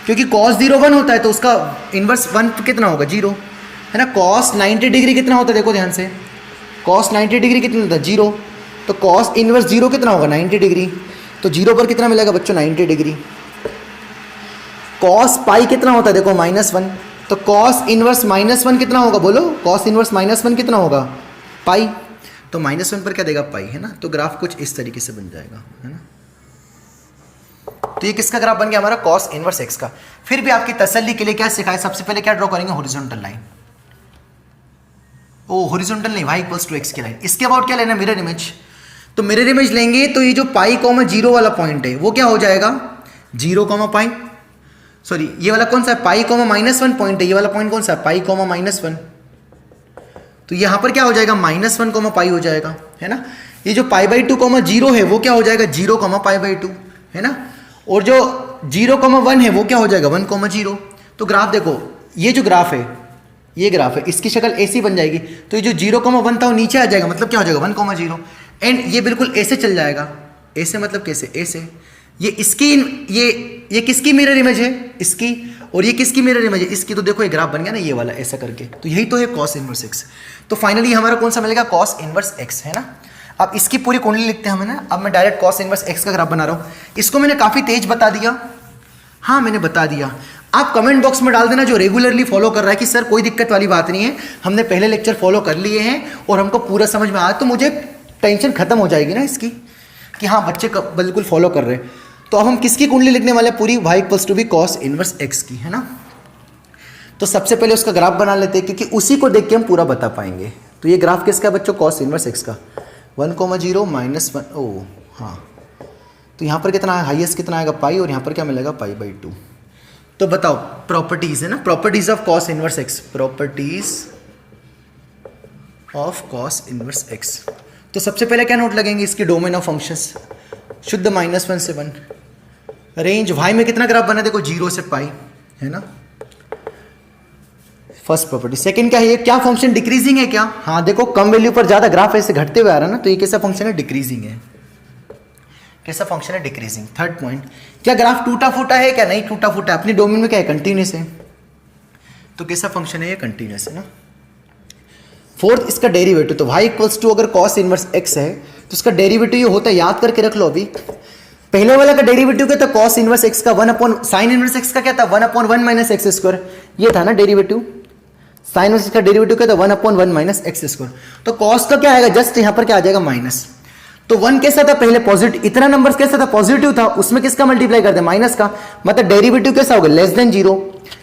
क्योंकि कॉस 0 1 होता है, तो उसका इनवर्स 1 कितना होगा, 0, है ना। कॉस 90 डिग्री कितना होता है, देखो ध्यान से, कॉस 90 डिग्री कितना होता है, 0। तो कॉस इनवर्स 0 कितना होगा, 90 डिग्री। तो 0 पर कितना मिलेगा बच्चों, 90 डिग्री। कॉस पाई कितना होता है, देखो -1। तो कॉस इनवर्स -1 कितना होगा, बोलो, कॉस इनवर्स -1 कितना होगा, पाई। तो -1 पर क्या देगा, पाई, है ना। तो ग्राफ कुछ इस तरीके से बन जाएगा, है ना। तो ये किसका ग्राफ बन गया हमारा, कॉस इनवर्स एक्स का। फिर भी आपकी तसल्ली के लिए क्या सिखाया, सबसे पहले क्या ड्रॉ करेंगे, हॉरिजॉन्टल लाइन। ओ हॉरिजॉन्टल नहीं, y = x की लाइन। इसके अबाउट क्या लेना, मिरर इमेज। तो मिरर इमेज लेंगे तो ये जो पाई, 0 वाला पॉइंट है वो क्या हो जाएगा, 0, पाई, सॉरी ये वाला कौन सा है, पाई, -1 पॉइंट है, ये वाला पॉइंट कौन सा है, पाई, -1। तो यहाँ पर क्या हो जाएगा, -1, पाई हो जाएगा, है ना। ये जो पाई बाई 2, 0 है वो क्या हो जाएगा, 0, पाई बाई 2, है ना। और जो 0, 1 है वो क्या हो जाएगा, 1, 0। तो ग्राफ देखो, ये जो ग्राफ है, ये ग्राफ है, इसकी शक्ल ऐसी बन जाएगी। तो ये जो 0, 1 था वो नीचे आ जाएगा, मतलब क्या हो जाएगा, 1, 0। एंड ये बिल्कुल ऐसे चल जाएगा, ऐसे मतलब कैसे, ऐसे। ये इसकी, ये किसकी मिरर इमेज है, इसकी। और ये किसकी मिरर इमेज है, इसकी। तो देखो ये ग्राफ बन गया ना, ये वाला ऐसा करके। तो यही तो है कॉस इनवर्स एक्स। तो फाइनली हमारा कौन सा मिलेगा, कॉस इनवर्स एक्स, है ना। अब इसकी पूरी कुंडली लिखते हैं हमें ना। अब मैं डायरेक्ट कॉस इनवर्स एक्स का ग्राफ बना रहा हूँ। इसको मैंने काफ़ी तेज बता दिया, हाँ मैंने बता दिया। आप कमेंट बॉक्स में डाल देना जो रेगुलरली फॉलो कर रहा है कि सर कोई दिक्कत वाली बात नहीं है, हमने पहले लेक्चर फॉलो कर लिए हैं और हमको पूरा समझ में आया। तो मुझे टेंशन खत्म हो जाएगी ना इसकी, कि हाँ बच्चे बिल्कुल फॉलो कर रहे हैं। तो अब हम किसकी कुंडली लिखने वाले, पूरी y = b cos inverse x की, है ना। तो सबसे पहले उसका ग्राफ बना लेते हैं, क्योंकि उसी को देख के हम पूरा बता पाएंगे। तो ये ग्राफ किसका है बच्चों, cos इनवर्स x का, 1, 0, -1, ओ हाँ। तो यहाँ पर कितना है, हाईएस्ट कितना आएगा, पाई, और यहाँ पर क्या मिलेगा, पाई बाई 2। तो बताओ प्रॉपर्टीज है ना, properties of cos inverse x, properties of cos inverse x। तो सबसे पहले क्या नोट लगेंगे, इसकी डोमेन ऑफ फंक्शंस, शुद्ध -1 से 1। रेंज y में कितना ग्राफ बना, देखो 0 से पाई, है ना, फर्स्ट प्रॉपर्टी। सेकंड क्या है, ये क्या फंक्शन डिक्रीजिंग है क्या, हाँ देखो कम वैल्यू पर ज्यादा ग्राफ ऐसे घटते हुए आ रहा है ना, तो ये कैसा फंक्शन है, डिक्रीजिंग है। कैसा फंक्शन है, डिक्रीजिंग। थर्ड पॉइंट, क्या ग्राफ टूटा फूटा है क्या, नहीं टूटा फूटा, अपनी डोमेन में क्या है, कंटिन्यूस है। तो कैसा फंक्शन है, ये कंटिन्यूस है ना। फोर्थ, इसका डेरिवेटिव, तो y = अगर cos इनवर्स x है तो इसका डेरिवेटिव ये होता है, याद करके रख लो। अभी पहले वाला का डेरिवेटिव क्या था, cos इनवर्स x का 1 sin इनवर्स x का क्या था, 1/1 - x², ये था ना डेरिवेटिव। साइन वर्स का डेरिवेटिव क्या था 1/1 माइनस एक्स स्क्वायर। तो कॉस का क्या आएगा, जस्ट यहां पर क्या आ जाएगा माइनस। तो 1 कैसा था पहले पॉजिटिव, इतना नंबर कैसा था पॉजिटिव था, उसमें किसका मल्टीप्लाई करते हैं माइनस का, मतलब डेरिवेटिव कैसा होगा लेस देन 0,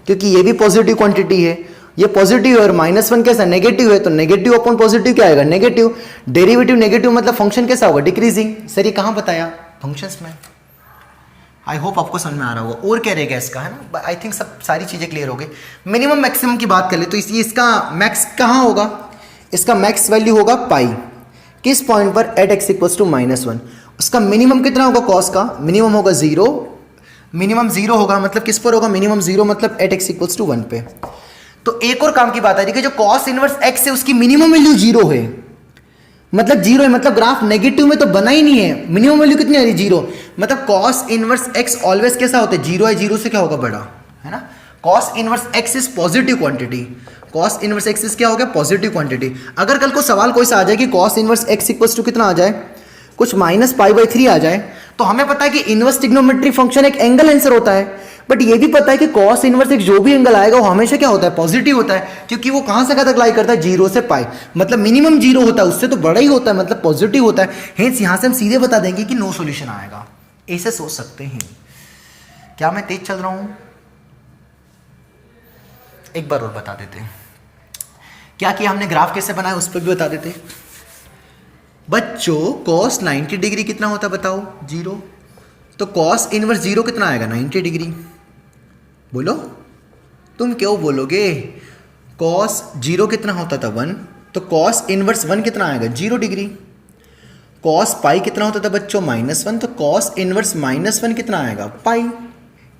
क्योंकि ये भी पॉजिटिव क्वांटिटी है, ये पॉजिटिव है और -1 कैसा नेगेटिव है, तो नेगेटिव अपॉन पॉजिटिव क्या आएगा नेगेटिव। डेरिवेटिव नेगेटिव मतलब फंक्शन कैसा होगा डिक्रीजिंग। सर ये कहां बताया फंक्शंस में, आई होप आपको समझ में आ रहा होगा। और क्या रहेगा इसका, है ना, आई थिंक सब सारी चीजें क्लियर हो गई। मिनिमम मैक्सिमम की बात कर ले तो इसका मैक्स कहां होगा, इसका मैक्स वैल्यू होगा पाई, किस पॉइंट पर एट एक्स इक्वल्स टू -1। उसका मिनिमम कितना होगा कॉस का, मिनिमम होगा 0, मिनिमम 0 होगा, मतलब किस पर होगा मिनिमम 0, मतलब एट एक्स इक्वल्स टू 1 पे। तो एक और काम की बात आ रही है कि जो कॉस इनवर्स एक्स है उसकी मिनिमम वैल्यू 0 है, मतलब 0 है, मतलब ग्राफ नेगेटिव में तो बना ही नहीं है, मिनिमम वैल्यू कितनी आ रही है 0, मतलब कॉस इनवर्स एक्स ऑलवेज कैसा होता है 0 है, 0 से क्या होगा बड़ा, है ना। Cos inverse x is positive quantity, cos inverse x is क्या हो गया पॉजिटिव क्वांटिटी। अगर कल को सवाल कोई सा आ जाए कि cos inverse x equals to कितना आ जाए, कुछ -π/3 आ जाए, तो हमें पता है कि इनवर्स ट्रिग्नोमेट्री फंक्शन एक एंगल आंसर होता है, बट ये भी पता है कि कॉस इनवर्स एक जो भी एंगल आएगा वो हमेशा क्या होता है पॉजिटिव होता है, क्योंकि वो कहां से कहां तक लाई करता है 0 से π, मतलब मिनिमम 0 होता है, उससे तो बड़ा ही होता है, मतलब पॉजिटिव होता है। हेंस यहां से हम सीधे बता देंगे कि नो सॉल्यूशन आएगा, ऐसे सोच सकते हैं। क्या मैं तेज चल रहा हूं, एक बार और बता देते हैं क्या किया हमने, ग्राफ कैसे बनाया उस पर भी बता देते बच्चों। कॉस 90 डिग्री कितना होता है बताओ 0, तो कॉस इनवर्स 0 कितना आएगा 90 डिग्री, बोलो तुम क्यों बोलोगे, कॉस 0 कितना होता था 1, तो कॉस इनवर्स 1 कितना आएगा 0 डिग्री। कॉस पाई कितना होता था बच्चों -1, तो कॉस इनवर्स -1 कितना आएगा पाई।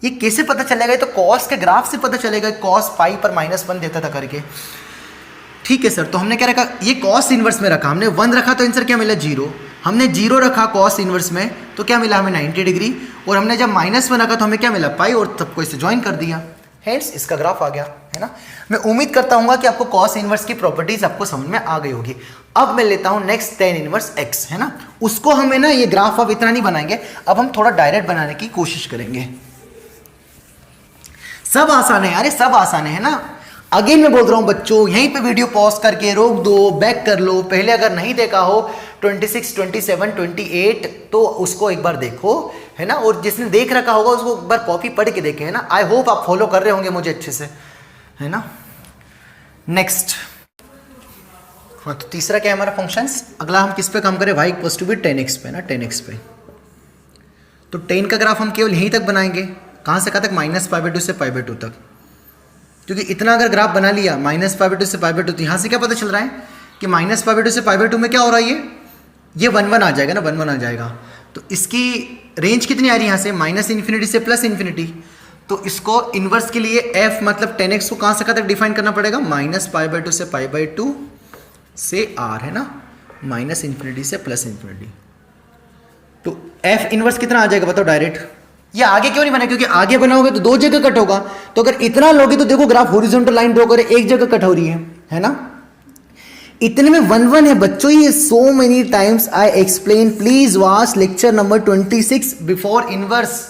ये कैसे पता चलेगा, तो कॉस के ग्राफ से पता चलेगा, कॉस पाई पर -1 देता था करके। ठीक है सर, तो हमने क्या रखा, ये कॉस इनवर्स में रखा, हमने 1 रखा तो आंसर क्या मिला 0, हमने 0 रखा कॉस इनवर्स में तो क्या मिला हमें 90 डिग्री, और हमने जब -1 रखा तो हमें क्या मिला पाई, और सबको इसे ज्वाइन कर दिया, हेंस इसका ग्राफ आ गया, है ना। मैं उम्मीद करता हूँ कि आपको कॉस इनवर्स की प्रॉपर्टीज आपको समझ में आ गई होगी। अब मैं लेता हूँ नेक्स्ट टेन इनवर्स एक्स, है ना, उसको हमें ना ये ग्राफ अब इतना नहीं बनाएंगे, अब हम थोड़ा डायरेक्ट बनाने की कोशिश करेंगे। सब आसान है, अरे सब आसान है ना। अगेन मैं बोल रहा हूं बच्चों, यहीं पे वीडियो पॉज करके रोक दो, बैक कर लो, पहले अगर नहीं देखा हो 26, 27, 28 तो उसको एक बार देखो, है ना, और जिसने देख रखा होगा उसको एक बार कॉपी पढ़ के देखें, है ना। आई होप आप फॉलो कर रहे होंगे मुझे अच्छे से, है ना। नेक्स्ट, हाँ, तो तीसरा क्या है हमारा फंक्शंस, अगला हम किस पे काम करें, y equals to B 10x पे ना, 10x पे। तो 10 का ग्राफ हम केवल यहीं तक बनाएंगे, कहाँ से कहाँ तक, -π/2 से π/2 तक, क्योंकि इतना अगर ग्राफ बना लिया -π/2 से π/2, तो यहाँ से क्या पता चल रहा है कि -π/2 से π/2 में क्या हो रहा है, ये 1 आ जाएगा ना, 1 आ जाएगा। तो इसकी रेंज कितनी आ रही है यहाँ से, -∞ से +∞। तो इसको इन्वर्स के लिए f मतलब 10x को कहाँ से कहाँ तक डिफाइन करना पड़ेगा, -π/2 से π/2 से r, है ना, -∞ से +∞। तो f इनवर्स कितना आ जाएगा बताओ डायरेक्ट। ये आगे क्यों नहीं बना, क्योंकि आगे बनाओगे तो 2 जगह कट होगा, तो अगर इतना लोगे तो देखो ग्राफ हॉरिजॉन्टल लाइन ड्रॉ करे, एक जगह कट हो रही है ना। इतने में 1 है बच्चों, ये so many times I explain, please watch lecture number 26 before inverse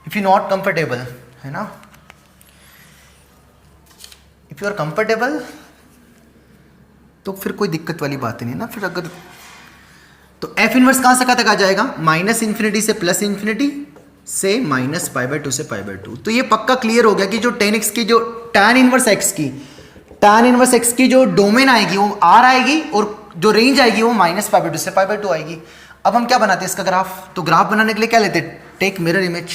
if you not comfortable, है ना। इफ यू आर कंफर्टेबल तो फिर कोई दिक्कत वाली बात नहीं है ना। फिर अगर तो f इनवर्स कहां से कहां तक आ जाएगा, -∞ से +∞ से -π/2 से π/2। तो ये पक्का क्लियर हो गया कि जो 10x की जो tan इनवर्स x की जो डोमेन आएगी वो r आएगी, और जो रेंज आएगी वो -π/2 से π/2 आएगी। अब हम क्या बनाते हैं इसका ग्राफ, तो ग्राफ बनाने के लिए क्या लेते हैं, take mirror image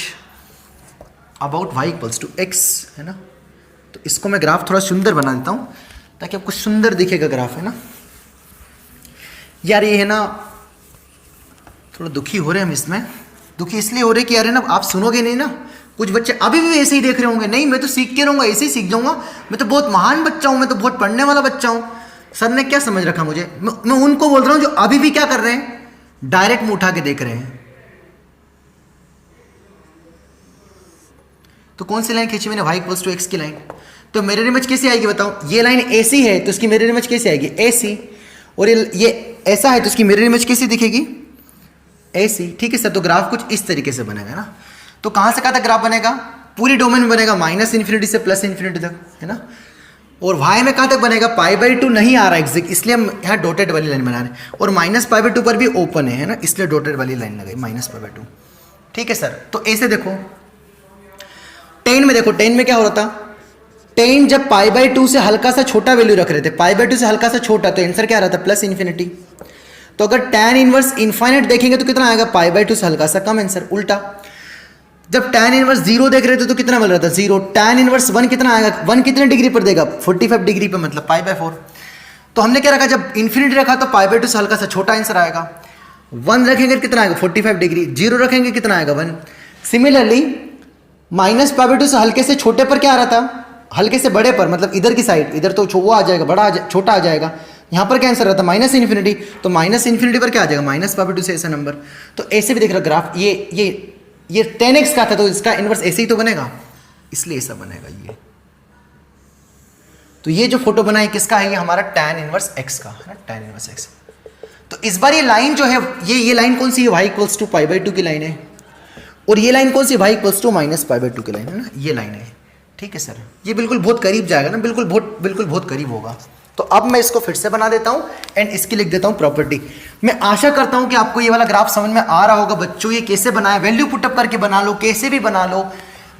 about y equals to x, है ना। तो इसको मैं ग्राफ थोड़ा सुंदर बना देता हूं ताकि आपको सुंदर दिखेगा ग्राफ, है ना। यार ये है ना, थोड़ा दुखी हो रहे हैं हम इसमें, दुखी इसलिए हो रहे कि यार है ना, आप सुनोगे नहीं ना, कुछ बच्चे अभी भी ऐसे ही देख रहे होंगे, नहीं मैं तो सीख के रहूंगा, ऐसे ही सीख जाऊंगा, मैं तो बहुत महान बच्चा हूं, मैं तो बहुत पढ़ने वाला बच्चा हूं। सर ने क्या समझ रखा मुझे, मैं उनको बोल रहा हूं जो अभी भी क्या कर रहे हैं, डायरेक्ट मुंह उठा के देख रहे हैं। तो कौन सी लाइन खींची मैंने, y इक्वल्स टू x की लाइन। तो मिरर इमेज कैसे आएगी बताओ, ये लाइन AC है तो इसकी मिरर इमेज कैसे आएगी AC, और ये ऐसा है तो इसकी मिरर इमेज कैसी दिखेगी AC। ठीक है सर, तो ग्राफ कुछ इस तरीके से बनेगा ना। तो कहां से कहां तक ग्राफ बनेगा, पूरी डोमेन में बनेगा -∞ से +∞ तक, है ना। और y में कहाँ तक बनेगा, π/2 नहीं आ रहा एग्जैक्ट, इसलिए हम यहाँ डॉटेड वाली लाइन बना रहे हैं, और -π/2 पर भी ओपन है ना, इसलिए डॉटेड वाली लाइन लगाई -π/2। ठीक है सर, तो ऐसे देखो 10 में, देखो 10 में क्या हो रहा था, 10 जब π/2 से हल्का सा छोटा वैल्यू रख रहे थे, π/2 से हल्का सा छोटा, तो आंसर क्या आ रहा था, +∞। तो अगर tan इनवर्स इनफाइनाइट देखेंगे तो कितना आएगा, π/2 से हल्का सा कम, आंसर उल्टा। जब tan इनवर्स 0 देख रहे थे तो कितना मिल रहा था, 0। tan इनवर्स 1 कितना आएगा, 1 कितने डिग्री पर देगा, 45 डिग्री पर, मतलब π/4। तो हमने क्या रखा, जब इन्फिनिटी रखा तो π/2 से हल्का सा छोटा आंसर आएगा। 1 रखेंगे कितना आएगा, 45 डिग्री, 0 रखेंगे कितना आएगा, 1। सिमिलरली -π/2 से हल्के से छोटे पर क्या आ रहा था, हल्के से बड़े पर, मतलब इधर की साइड, इधर तो वो आ जाएगा, बड़ा छोटा आ जाएगा, यहाँ पर क्या आंसर रहता है, -∞। तो -∞ पर क्या आ जाएगा, -π/2 से ऐसा नंबर। तो ऐसे भी देख रहा ग्राफ, ये 10x का था, तो इसका इनवर्स ऐसे ही तो बनेगा, इसलिए ऐसा बनेगा ये। तो ये जो फोटो बना है किसका है, ये हमारा tan इनवर्स x का है ना, tan इनवर्स x। तो इस बार ये लाइन जो है, ये लाइन कौन सी है, y = π/2 की लाइन है, और ये लाइन कौन सी, y = -π/2 की लाइन है ना, ये लाइन है। ठीक है सर, ये बिल्कुल बहुत करीब जाएगा ना, बिल्कुल बहुत करीब होगा। तो अब मैं इसको फिर से बना देता हूं एंड इसकी लिख देता हूं प्रॉपर्टी। मैं आशा करता हूं कि आपको ये वाला ग्राफ समझ में आ रहा होगा बच्चों। ये कैसे बनाया, वैल्यू पुटअप करके बना लो, कैसे भी बना लो।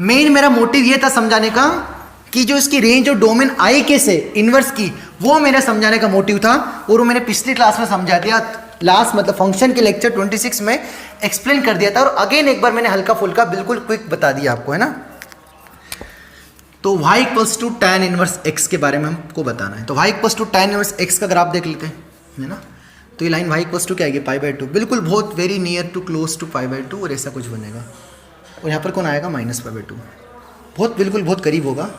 मेन मेरा मोटिव ये था समझाने का कि जो इसकी रेंज और डोमेन आई कैसे इनवर्स की, वो मेरा समझाने का मोटिव था, और वो मैंने पिछली क्लास में समझा दिया, लास्ट मतलब फंक्शन के लेक्चर 26 में एक्सप्लेन कर दिया था, और अगेन एक बार मैंने हल्का फुल्का बिल्कुल क्विक बता दिया आपको, है ना। तो y = tan इनवर्स x के बारे में हमको बताना है। तो y = tan इनवर्स x का ग्राफ देख लेते हैं, है ना। तो ये लाइन y = क्या आएगी, π/2, बिल्कुल बहुत very near to close to π/2, और ऐसा कुछ बनेगा। और यहाँ पर कौन आएगा, -π/2, बहुत बिल्कुल बहुत करीब होगा।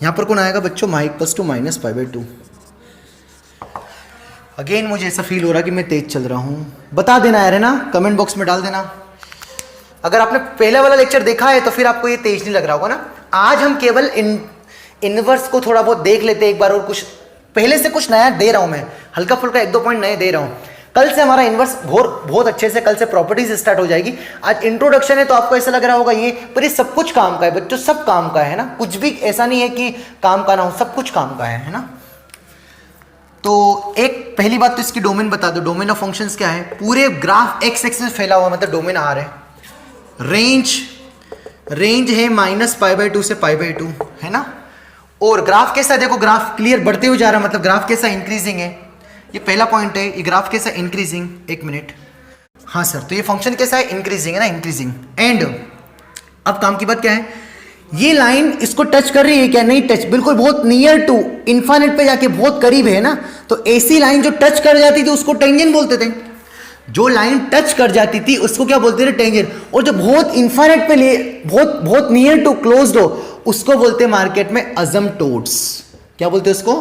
यहाँ पर कौन आएगा बच्चों, y = -π/2। अगेन मुझे ऐसा फील हो रहा कि मैं तेज चल रहा हूँ, बता देना यार, है ना, कमेंट बॉक्स में डाल देना। अगर आपने पहले वाला लेक्चर देखा है तो फिर आपको ये तेज नहीं लग रहा होगा ना। आज हम केवल इनवर्स को थोड़ा बहुत देख लेते हैं एक बार, और कुछ पहले से कुछ नया दे रहा हूं मैं, हल्का फुल्का 1-2 पॉइंट नए दे रहा हूं। कल से हमारा इनवर्स बहुत अच्छे से, कल से प्रॉपर्टीज स्टार्ट हो जाएगी। आज इंट्रोडक्शन है तो आपको ऐसा लग रहा होगा ये, पर ये सब कुछ काम का है बच्चों, सब काम का है ना, कुछ भी ऐसा नहीं है कि काम का ना हो, सब कुछ काम का है ना। तो एक पहली बात तो इसकी डोमेन बता दो, डोमेन ऑफ फंक्शंस क्या है, पूरे ग्राफ x एक्सिस फैला हुआ, मतलब डोमेन R है। रेंज है -π/2 से π/2, है ना। और ग्राफ कैसा, देखो ग्राफ क्लियर बढ़ते हुए जा रहा है, मतलब ग्राफ कैसा इंक्रीजिंग है, ये पहला पॉइंट है। ये ग्राफ कैसा इंक्रीजिंग, 1 मिनट, हाँ सर, तो ये फंक्शन कैसा है, इंक्रीजिंग है ना, इंक्रीजिंग। एंड अब काम की बात क्या है, ये लाइन इसको टच कर रही है क्या, नहीं टच, बिल्कुल बहुत नियर टू इनफाइनाइट पे जाके बहुत करीब है ना। तो ऐसी लाइन जो टच कर जाती थी उसको टेंजेंट बोलते थे, जो लाइन टच कर जाती थी उसको क्या बोलते थे, टेंजेंट। और जो बहुत इनफाइनाइट पे ले, बहुत नियर टू क्लोज्ड हो, उसको बोलते हैं मार्केट में अजम्पटोड्स। क्या बोलते हैं उसको,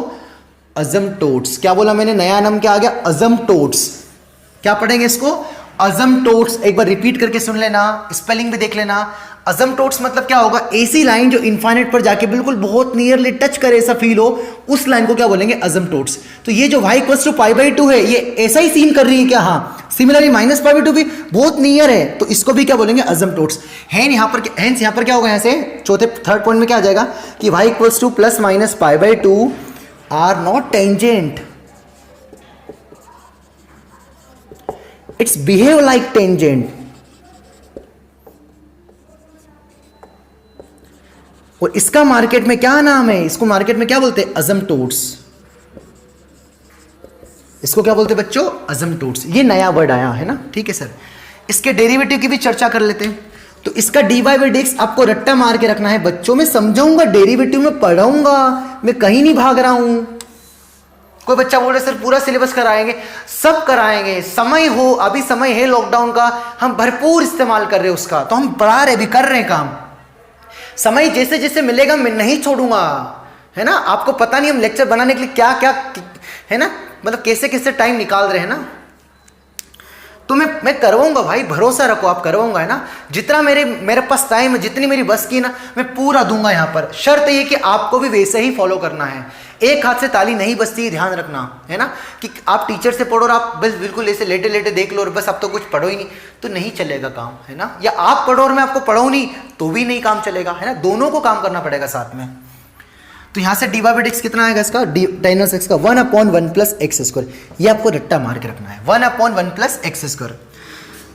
अजम्पटोड्स। क्या बोला मैंने, नया नाम क्या आ गया, अजम्पटोड्स। क्या पढ़ेंगे इसको, अजम्पटोड्स। एक बार रिपीट करके सुन लेना, स्पेलिंग भी देख लेना। अजम्पटोड्स मतलब क्या होगा, ऐसी लाइन जो इनफाइनाइट पर जाके बिल्कुल बहुत नियरली टच करे, ऐसा फील हो, उस लाइन को क्या बोलेंगे, अजम्पटोड्स। तो ये जो y = π/2 है, ये ऐसा ही सीन कर रही है क्या, हाँ। सिमिलरली -π/2 भी बहुत नियर है, तो इसको भी क्या बोलेंगे, अजम्पटोड्स। हेंस यहाँ पर क्या होगा, यहाँ से थर्ड पॉइंट में क्या आ जाएगा कि y = +-π/2 are not tangent, it's behave like tangent. और इसका मार्केट में क्या नाम है, इसको मार्केट में क्या बोलते हैं, अजम्पटोड्स। इसको क्या बोलते हैं बच्चों, अजम्पटोड्स। ये नया वर्ड आया है ना, ठीक है सर। इसके डेरिवेटिव की भी चर्चा कर लेते हैं। तो इसका dy/dx आपको रट्टा मार के रखना है बच्चों, मैं समझाऊंगा, डेरिवेटिव में पढ़ाऊंगा, मैं कहीं नहीं भाग रहा हूं। कोई बच्चा बोल रहे सर पूरा सिलेबस कराएंगे, सब कराएंगे, समय हो, अभी समय है लॉकडाउन का, हम भरपूर इस्तेमाल कर रहे हैं उसका, तो हम पढ़ा रहे, अभी कर रहे हैं काम। समय जैसे जैसे मिलेगा मैं नहीं छोड़ूंगा, है ना। आपको पता नहीं हम लेक्चर बनाने के लिए क्या क्या, है ना, मतलब कैसे कैसे टाइम निकाल रहे हैं ना। तो मैं करवाऊंगा भाई, भरोसा रखो, आप करवाऊंगा, है ना। जितना मेरे पास टाइम है, जितनी मेरी बस की ना, मैं पूरा दूंगा यहाँ पर। शर्त ये कि आपको भी वैसे ही फॉलो करना है। एक हाथ से ताली नहीं बजती, ध्यान रखना, है ना, कि आप टीचर से पढ़ो और आप बस बिल्कुल ऐसे लेटे लेटे देख लो और बस आप तो कुछ पढ़ो ही नहीं, तो नहीं चलेगा काम, है ना। या आप पढ़ो और मैं आपको पढ़ाऊँ नहीं, तो भी नहीं काम चलेगा, है ना। दोनों को काम करना पड़ेगा साथ में। तो यहाँ से d y by d x कितना आएगा इसका, tan इनवर्स एक्स का 1/1 प्लस एक्स स्क्वायर। ये आपको रट्टा मार के रखना है, 1/1 प्लस एक्स स्क्वायर।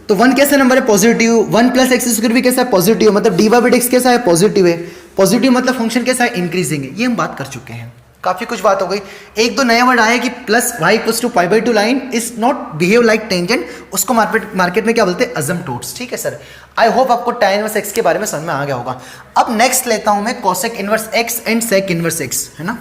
तो 1 कैसा नंबर है, पॉजिटिव। 1 प्लस एक्स स्क्वायर भी कैसा है, पॉजिटिव, मतलब d y by d x कैसा है, पॉजिटिव है। पॉजिटिव मतलब फंक्शन कैसा है, इंक्रीजिंग है। ये हम बात कर चुके हैं, काफी कुछ बात हो गई। एक दो नया वर्ड आया कि plus y equals to pi by two line is not behave like tangent, उसको मार्केट में क्या बोलते हैं, अजम्पटोट्स। ठीक है सर, आई होप आपको tan इनवर्स एक्स के बारे में समझ में आ गया होगा। अब नेक्स्ट लेता हूं मैं cosec inverse x and sec inverse x, है ना।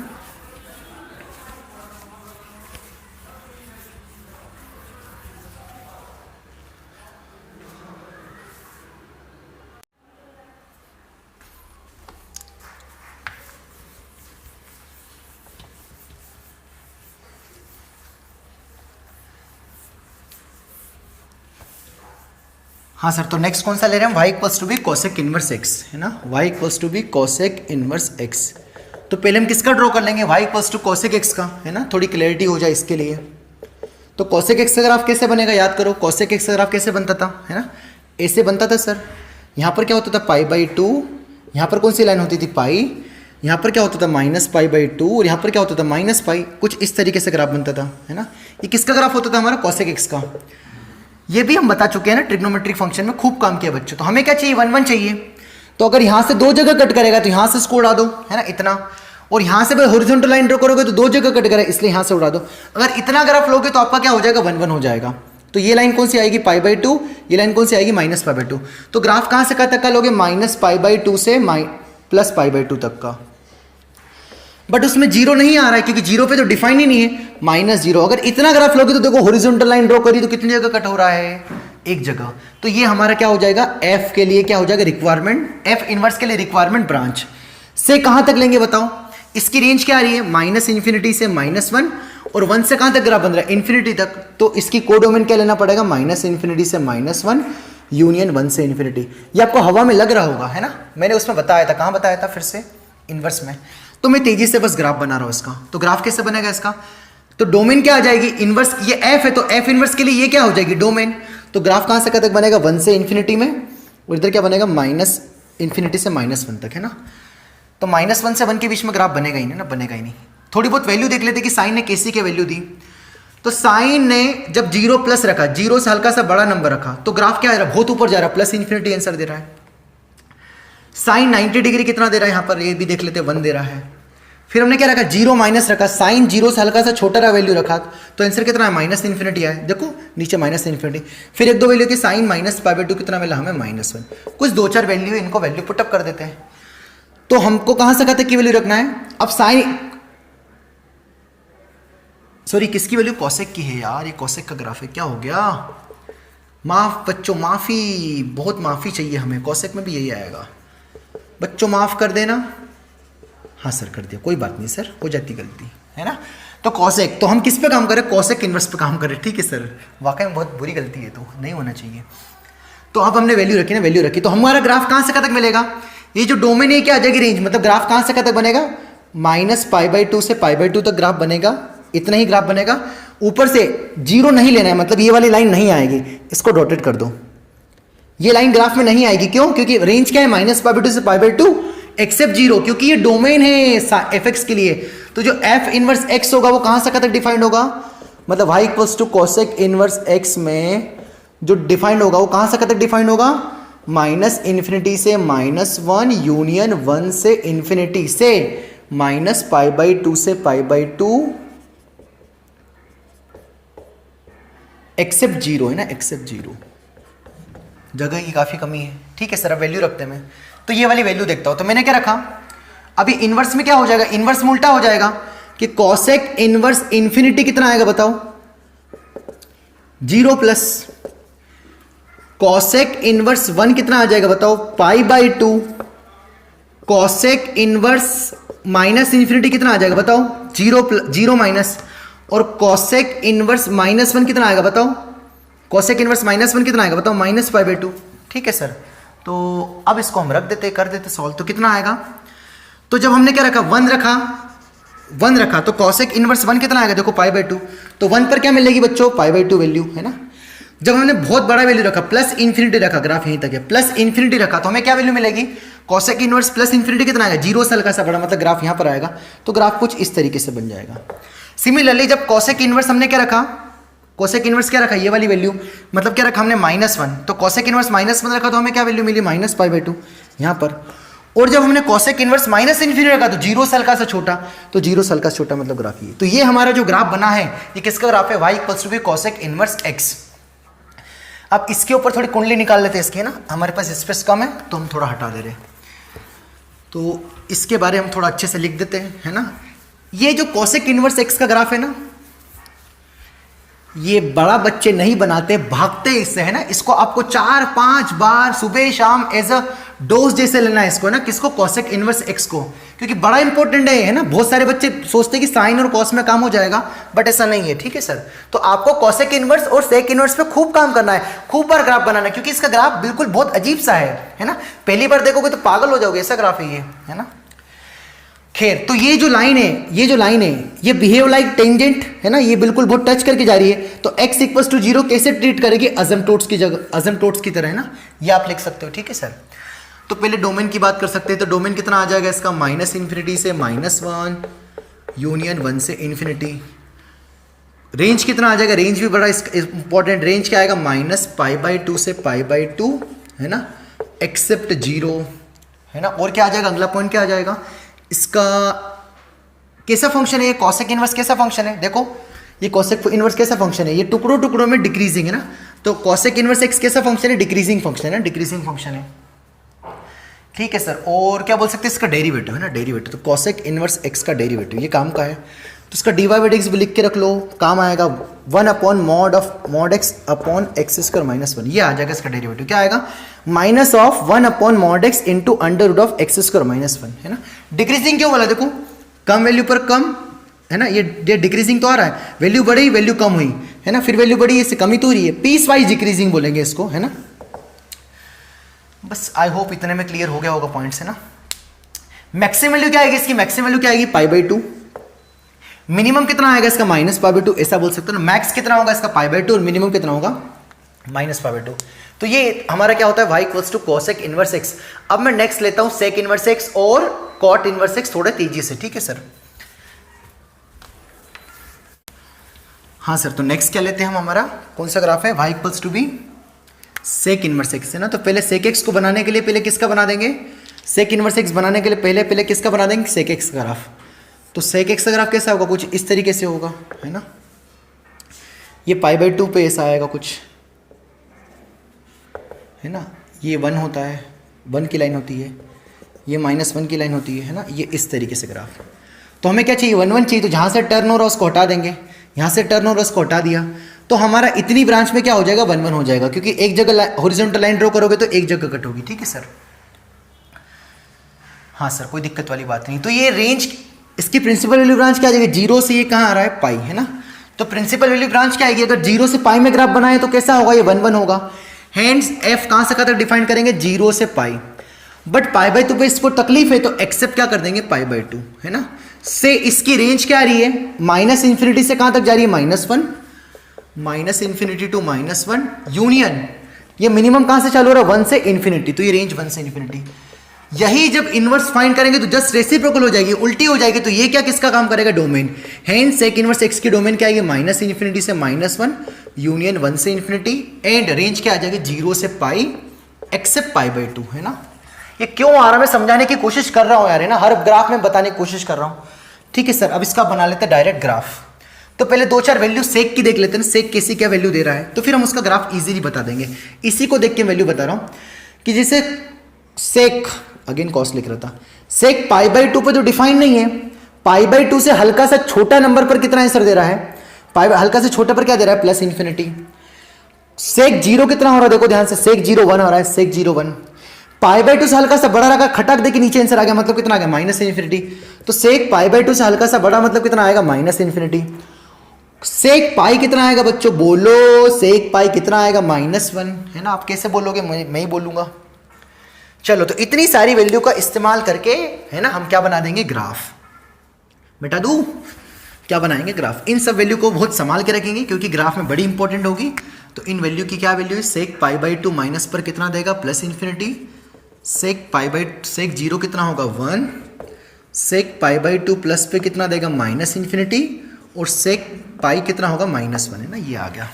हाँ सर, तो नेक्स्ट कौन सा ले रहे हैं हम, y equals to be cosec inverse x, है ना। y equals to be cosec inverse x. तो पहले हम किसका ड्रॉ कर लेंगे, y equals to cosec x का, है ना, थोड़ी क्लैरिटी हो जाए इसके लिए। तो कोसेक एक्स का ग्राफ कैसे बनेगा, याद करो, कोसेक एक्स का ग्राफ कैसे बनता था, है ना, ऐसे बनता था सर। यहाँ पर क्या होता था, π/2, यहाँ पर कौन सी लाइन होती थी, पाई, यहाँ पर क्या होता था -π/2, और यहाँ पर क्या होता था -π, कुछ इस तरीके से ग्राफ बनता था, है ना। ये किसका ग्राफ होता था, हमारा कोसेक एक्स का। ये भी हम बता चुके हैं ना, ट्रिग्नोमेट्रिक फंक्शन में खूब काम किया बच्चों। तो हमें क्या चाहिए, 1 1 चाहिए। तो अगर यहाँ से दो जगह कट करेगा तो यहाँ से इसको उड़ा दो, है ना, इतना। और यहाँ से हॉरिजॉन्टल लाइन ड्रॉ करोगे तो दो जगह कट करेगा, इसलिए यहाँ से उड़ा दो। अगर इतना ग्राफ लोगे तो आपका क्या हो जाएगा, 1 1 हो जाएगा। तो ये लाइन कौन सी आएगी, π/2, ये लाइन कौन सी आएगी, -π/2। तो ग्राफ कहाँ से कहाँ तक का लोगे, -π/2 से +π/2 तक का। बट उसमें जीरो नहीं आ रहा है, क्योंकि जीरो पे तो डिफाइन ही नहीं है, -0। अगर इतना ग्राफ लोगे तो देखो हॉरिजॉन्टल लाइन ड्रॉ करी तो कितनी जगह कट हो रहा है, एक जगह। तो ये हमारा क्या हो जाएगा, एफ के लिए क्या हो जाएगा, रिक्वायरमेंट, एफ इनवर्स के लिए रिक्वायरमेंट ब्रांच से कहां तक लेंगे बताओ। इसकी रेंज क्या आ रही है, -∞ से -1, और 1 से कहां तक ग्राफ बन रहा है, इन्फिनिटी तक। तो इसकी कोडोमेन क्या लेना पड़ेगा, -∞ से -1 यूनियन 1 से इन्फिनिटी। ये आपको हवा में लग रहा होगा, है ना, मैंने उसमें बताया था, कहां बताया था, फिर से इनवर्स में। तो मैं तेजी से बस ग्राफ बना रहा हूं इसका। तो ग्राफ कैसे बनेगा इसका, तो डोमेन क्या आ जाएगी, इनवर्स, ये एफ है तो एफ इनवर्स के लिए ये क्या हो जाएगी, डोमेन। तो ग्राफ कहां से कहां तक बनेगा, 1 से इन्फिनिटी में, और इधर क्या बनेगा, -∞ से -1 तक, है ना। तो -1 से 1 के बीच में ग्राफ बनेगा ही नहीं ना, बनेगा ही नहीं। थोड़ी बहुत वैल्यू देख लेते कि साइन ने कैसी की वैल्यू दी। तो साइन ने जब 0+ रखा, 0 से हल्का सा बड़ा नंबर रखा, तो ग्राफ क्या आ रहा है, बहुत ऊपर जा रहा है, +∞ आंसर दे रहा है। साइन 90 डिग्री कितना दे रहा है, यहाँ पर ये भी देख लेते हैं, 1 दे रहा है। फिर हमने क्या रखा, 0- रखा, साइन 0 से हल्का सा छोटा रहा वैल्यू रखा, तो आंसर कितना है, -∞ आया, देखो नीचे -∞। फिर एक दो वैल्यू की साइन -π/2 कितना मिला हमें, -1। कुछ दो चार वैल्यू, इनको वैल्यू पुटअप कर देते हैं। तो हमको कहां से कहां तक की वैल्यू रखना है, अब साइन, सॉरी किसकी वैल्यू, कोसेक की है यार, ये कोसेक का ग्राफ है, क्या हो गया, माफ बच्चों, माफी, बहुत माफी चाहिए हमें, कोसेक में भी यही आएगा बच्चों, माफ कर देना। हाँ सर कर दिया, कोई बात नहीं सर, हो जाती गलती, है ना। तो कोसेक, तो हम किस पे काम करें, कोसेक इनवर्स पे काम करें, ठीक है सर, वाकई में बहुत बुरी गलती है, तो नहीं होना चाहिए। तो अब हमने वैल्यू रखी ना, वैल्यू रखी, तो हमारा ग्राफ कहां से कहां तक मिलेगा, ये जो डोमेन है क्या आ जाएगी, रेंज, मतलब ग्राफ कहां से कहां तक बनेगा, -π/2 से π/2 तक ग्राफ बनेगा, इतना ही ग्राफ बनेगा। ऊपर से 0 नहीं लेना है, मतलब ये वाली लाइन नहीं आएगी, इसको डॉटेड कर दो, ये लाइन ग्राफ में नहीं आएगी, क्यों, क्योंकि रेंज क्या है, -π/2 से π/2 एक्सेप्ट 0, क्योंकि ये डोमेन है एफ एक्स के लिए। तो जो एफ इनवर्स एक्स होगा वो कहां से कहां तक डिफाइंड होगा, मतलब y equals to cosec inverse x में जो डिफाइंड होगा वो कहां से कहां तक डिफाइंड होगा, -∞ से -1 यूनियन 1 से इन्फिनिटी से -π/2 से π/2 एक्सेप्ट 0, है ना, एक्सेप्ट 0। जगह की काफी कमी है, ठीक है सर। अब वैल्यू रखते हैं मैं, तो ये वाली वैल्यू देखता हूं, तो मैंने क्या रखा, अभी इनवर्स में क्या हो जाएगा, इनवर्स में उल्टा हो जाएगा कि कोसेक इनवर्स इन्फिनिटी कितना आएगा बताओ, 0+, कोसेक इनवर्स 1 कितना आ जाएगा बताओ, π/2, कोसेक इनवर्स -∞ कितना आ जाएगा बताओ, 0 और कोसेक इनवर्स -1 कितना आएगा बताओ, कोसेक इनवर्स -1 कितना आएगा बताओ, -π/2, ठीक है सर। तो अब इसको हम रख देते, कर देते सॉल्व, तो कितना आएगा, तो जब हमने क्या रखा, 1 रखा, तो कोसेक इनवर्स 1 कितना आएगा, देखो π/2, तो 1 पर क्या मिलेगी बच्चों, π/2 वैल्यू, है ना। जब हमने बहुत बड़ा वैल्यू रखा, +∞ रखा, ग्राफ यहीं तक है, +∞ रखा, तो हमें क्या वैल्यू मिलेगी, कॉसेक इनवर्स प्लस इन्फिनिटी कितना आएगा, जीरो से हल्का सा बड़ा, मतलब ग्राफ यहाँ पर आएगा, तो ग्राफ कुछ इस तरीके से बन जाएगा। सिमिलरली जब कॉसेक इनवर्स हमने क्या रखा, कॉसेक इनवर्स क्या रखा, ये वाली वैल्यू, मतलब क्या रखा हमने -1, तो कॉसेक इनवर्स -1 रखा तो हमें क्या वैल्यू मिली, -π/2 यहाँ पर। और जब हमने कॉसेक इनवर्स -∞ रखा तो जीरो से हल्का सा छोटा, तो जीरो से हल्का सा छोटा मतलब ग्राफ ये। तो ये हमारा जो ग्राफ बना है ये किसका ग्राफ है, y = v cosec inverse x। अब इसके ऊपर थोड़ी कुंडली निकाल लेते हैं इसकी, है ना, हमारे पास स्पेस कम है तो हम थोड़ा हटा दे रहे हैं, तो इसके बारे में हम थोड़ा अच्छे से लिख देते हैं, है ना। ये जो कॉसेक इनवर्स x का ग्राफ है ना, ये बड़ा बच्चे नहीं बनाते, भागते इससे, है ना। इसको आपको 4-5 बार सुबह शाम एज अ डोज जैसे लेना है इसको, है ना, किसको, कॉसेक इनवर्स x को, क्योंकि बड़ा इंपॉर्टेंट है ना। बहुत सारे बच्चे सोचते हैं कि साइन और कॉस में काम हो जाएगा, बट ऐसा नहीं है, ठीक है सर। तो आपको कॉसेक इनवर्स और सेक इनवर्स पे खूब काम करना है, खूब बार ग्राफ बनाना है, क्योंकि इसका ग्राफ बिल्कुल बहुत अजीब सा है ना। पहली बार देखोगे तो पागल हो जाओगे, ऐसा ग्राफ है ये, है ना। खैर, तो ये जो लाइन है, ये बिहेव लाइक टेंजेंट, है ना, ये बिल्कुल बहुत टच करके जा रही है, तो x = 0 कैसे ट्रीट करेगी, असिम्प्टोट्स की जगह, असिम्प्टोट्स की तरह, है ना, ये आप लिख सकते हो, ठीक है सर। तो पहले डोमेन की बात कर सकते हैं, तो डोमेन कितना आ जाएगा इसका, -∞ से -1 यूनियन 1 से इन्फिनिटी। रेंज कितना आ जाएगा, रेंज भी बड़ा इंपॉर्टेंट, रेंज क्या आएगा, -π/2 से π/2, है ना, एक्सेप्ट 0, है ना। और क्या आ जाएगा, अगला पॉइंट क्या आ जाएगा, इसका कैसा फंक्शन है, ये कॉसेक इनवर्स कैसा फंक्शन है, देखो ये कॉसेक इनवर्स कैसा फंक्शन है, ये टुकड़ों टुकड़ों में डिक्रीजिंग है ना। तो कॉसेक इनवर्स x कैसा फंक्शन है, डिक्रीजिंग फंक्शन है ना, डिक्रीजिंग फंक्शन है, ठीक है सर। और क्या बोल सकते हैं, इसका डेरिवेटिव, है ना, डेरिवेटिव, तो कॉसेक इनवर्स x का डेरिवेटिव ये काम का है, तो इसका dy/dx भी लिख के रख लो, काम आएगा 1/mod(x/(x²-1) ये आ जाएगा इसका डेरिवेटिव, क्या आएगा, -1/(x × (x²-1) है ना। डिक्रीजिंग क्यों बोला, देखो कम वैल्यू पर कम, है ना, ये डिक्रीजिंग तो आ रहा है, वैल्यू बढ़ी वैल्यू कम हुई, है ना, फिर वैल्यू बढ़ी, इससे कमी तो हो रही है, पीस वाइज डिक्रीजिंग बोलेंगे इसको, है ना। बस आई होप इतने में क्लियर हो गया होगा पॉइंट्स, है ना। मैक्सिमम वैल्यू क्या आएगी इसकी, मैक्सिमम वैल्यू क्या आएगी, π/2। मिनिमम कितना आएगा इसका, -π/2, ऐसा बोल सकते हो ना। मैक्स कितना होगा इसका, π/2, और मिनिमम कितना होगा, -π/2। तो ये हमारा क्या होता है, y = cosec इनवर्स x। अब मैं नेक्स्ट लेता हूं sec इनवर्स x और cot इनवर्स x, थोड़ा तेजी से, ठीक है सर। हाँ सर, तो नेक्स्ट क्या लेते हैं हम, हमारा कौन सा ग्राफ है, y = v sec inverse x, है ना। तो पहले sec x को बनाने के लिए पहले किसका बना देंगे, sec इनवर्स x बनाने के लिए पहले किसका बना देंगे, sec x का ग्राफ। तो sec x का ग्राफ कैसा होगा, कुछ इस तरीके से होगा, है ना। ये π/2 पे ऐसा आएगा कुछ, है ना, ये 1 होता है, 1 की लाइन होती है, ये -1 की लाइन होती है ना, ये इस तरीके से ग्राफ। तो हमें क्या चाहिए, 1 1 चाहिए, तो जहाँ से टर्न हो रहा है उसको हटा देंगे, यहाँ से टर्न हो रहा है उसको हटा दिया, तो हमारा इतनी ब्रांच में क्या हो जाएगा, 1 1 हो जाएगा, क्योंकि एक जगह हॉरिजॉन्टल लाइन ड्रॉ करोगे तो एक जगह कट होगी, ठीक है सर। हाँ सर, कोई दिक्कत वाली बात नहीं। तो ये रेंज, इसकी प्रिंसिपल वैल्यू ब्रांच क्या आ जाएगी, 0 से ये कहाँ आ रहा है, पाई, है ना। तो प्रिंसिपल वैल्यू ब्रांच क्या आएगी, अगर 0 से पाई में ग्राफ बनाए तो कैसा होगा, ये 1 1 होगा। हैंड्स f कहाँ से कहाँ तक डिफाइन करेंगे, 0 से पाई, बट π/2 पे इसको तकलीफ है तो एक्सेप्ट क्या कर देंगे, π/2, है ना। से इसकी रेंज क्या आ रही है, -∞ से कहाँ तक जा रही है, -1, -∞ to -1 यूनियन, ये मिनिमम कहाँ से चालू हो रहा है, 1 से इन्फिनिटी, तो ये रेंज 1 से इन्फिनिटी। यही जब इनवर्स फाइंड करेंगे तो जस्ट रेसिप्रोकल हो जाएगी, उल्टी हो जाएगी, तो ये क्या किसका काम करेगा, domain. And sec inverse x की डोमेन क्या आएगी, -∞ से -1 यूनियन 1 से इन्फिनिटी, एंड रेंज क्या आ जाएगी, 0 से पाई एक्सेप्ट π/2, है ना। ये क्यों आ रहा है, मैं समझाने की कोशिश कर रहा हूं यार, है ना, हर ग्राफ में बताने की कोशिश कर रहा हूं, ठीक है सर। अब इसका बना लेते हैं डायरेक्ट ग्राफ। तो पहले 2-4 वैल्यू सेक की देख लेते हैं, सेक कैसी क्या वैल्यू दे रहा है, तो फिर हम उसका ग्राफ इजीली बता देंगे। इसी को देख के वैल्यू बता रहा हूं कि जैसे सेक, अगेन कॉस लिख रहा था, सेक π/2 पे तो डिफाइन नहीं है, π/2 से हल्का सा छोटा नंबर पर कितना आंसर दे रहा है, हल्का से छोटे पर क्या दे रहा है, +∞। सेक 0 कितना हो रहा है, देखो ध्यान से, सेक 0 1 हो रहा है, सेक 0 1। π/2 से हल्का सा बड़ा रखा, खटक दे के नीचे आंसर आ गया, मतलब कितना आ गया, -∞। तो सेक π/2 से हल्का सा बड़ा मतलब कितना आएगा, -∞। सेक पाई कितना आएगा बच्चों, बोलो, सेक पाई कितना आएगा, -1, है ना। आप कैसे बोलोगे, मैं ही बोलूंगा। चलो, तो इतनी सारी वैल्यू का इस्तेमाल करके, है ना, हम क्या बना देंगे, ग्राफ। बेटा दूं, क्या बनाएंगे, ग्राफ। इन सब वैल्यू को बहुत संभाल के रखेंगे क्योंकि ग्राफ में बड़ी इंपॉर्टेंट होगी। तो इन वैल्यू की क्या वैल्यू है, सेक π/2 माइनस पर कितना देगा, +∞, सेक पाई बाई सेक 0 कितना होगा 1, सेक पाई बाई 2 प्लस पे कितना देगा माइनस इन्फिनिटी, और सेक पाई कितना होगा -1 है ना, ये आ गया।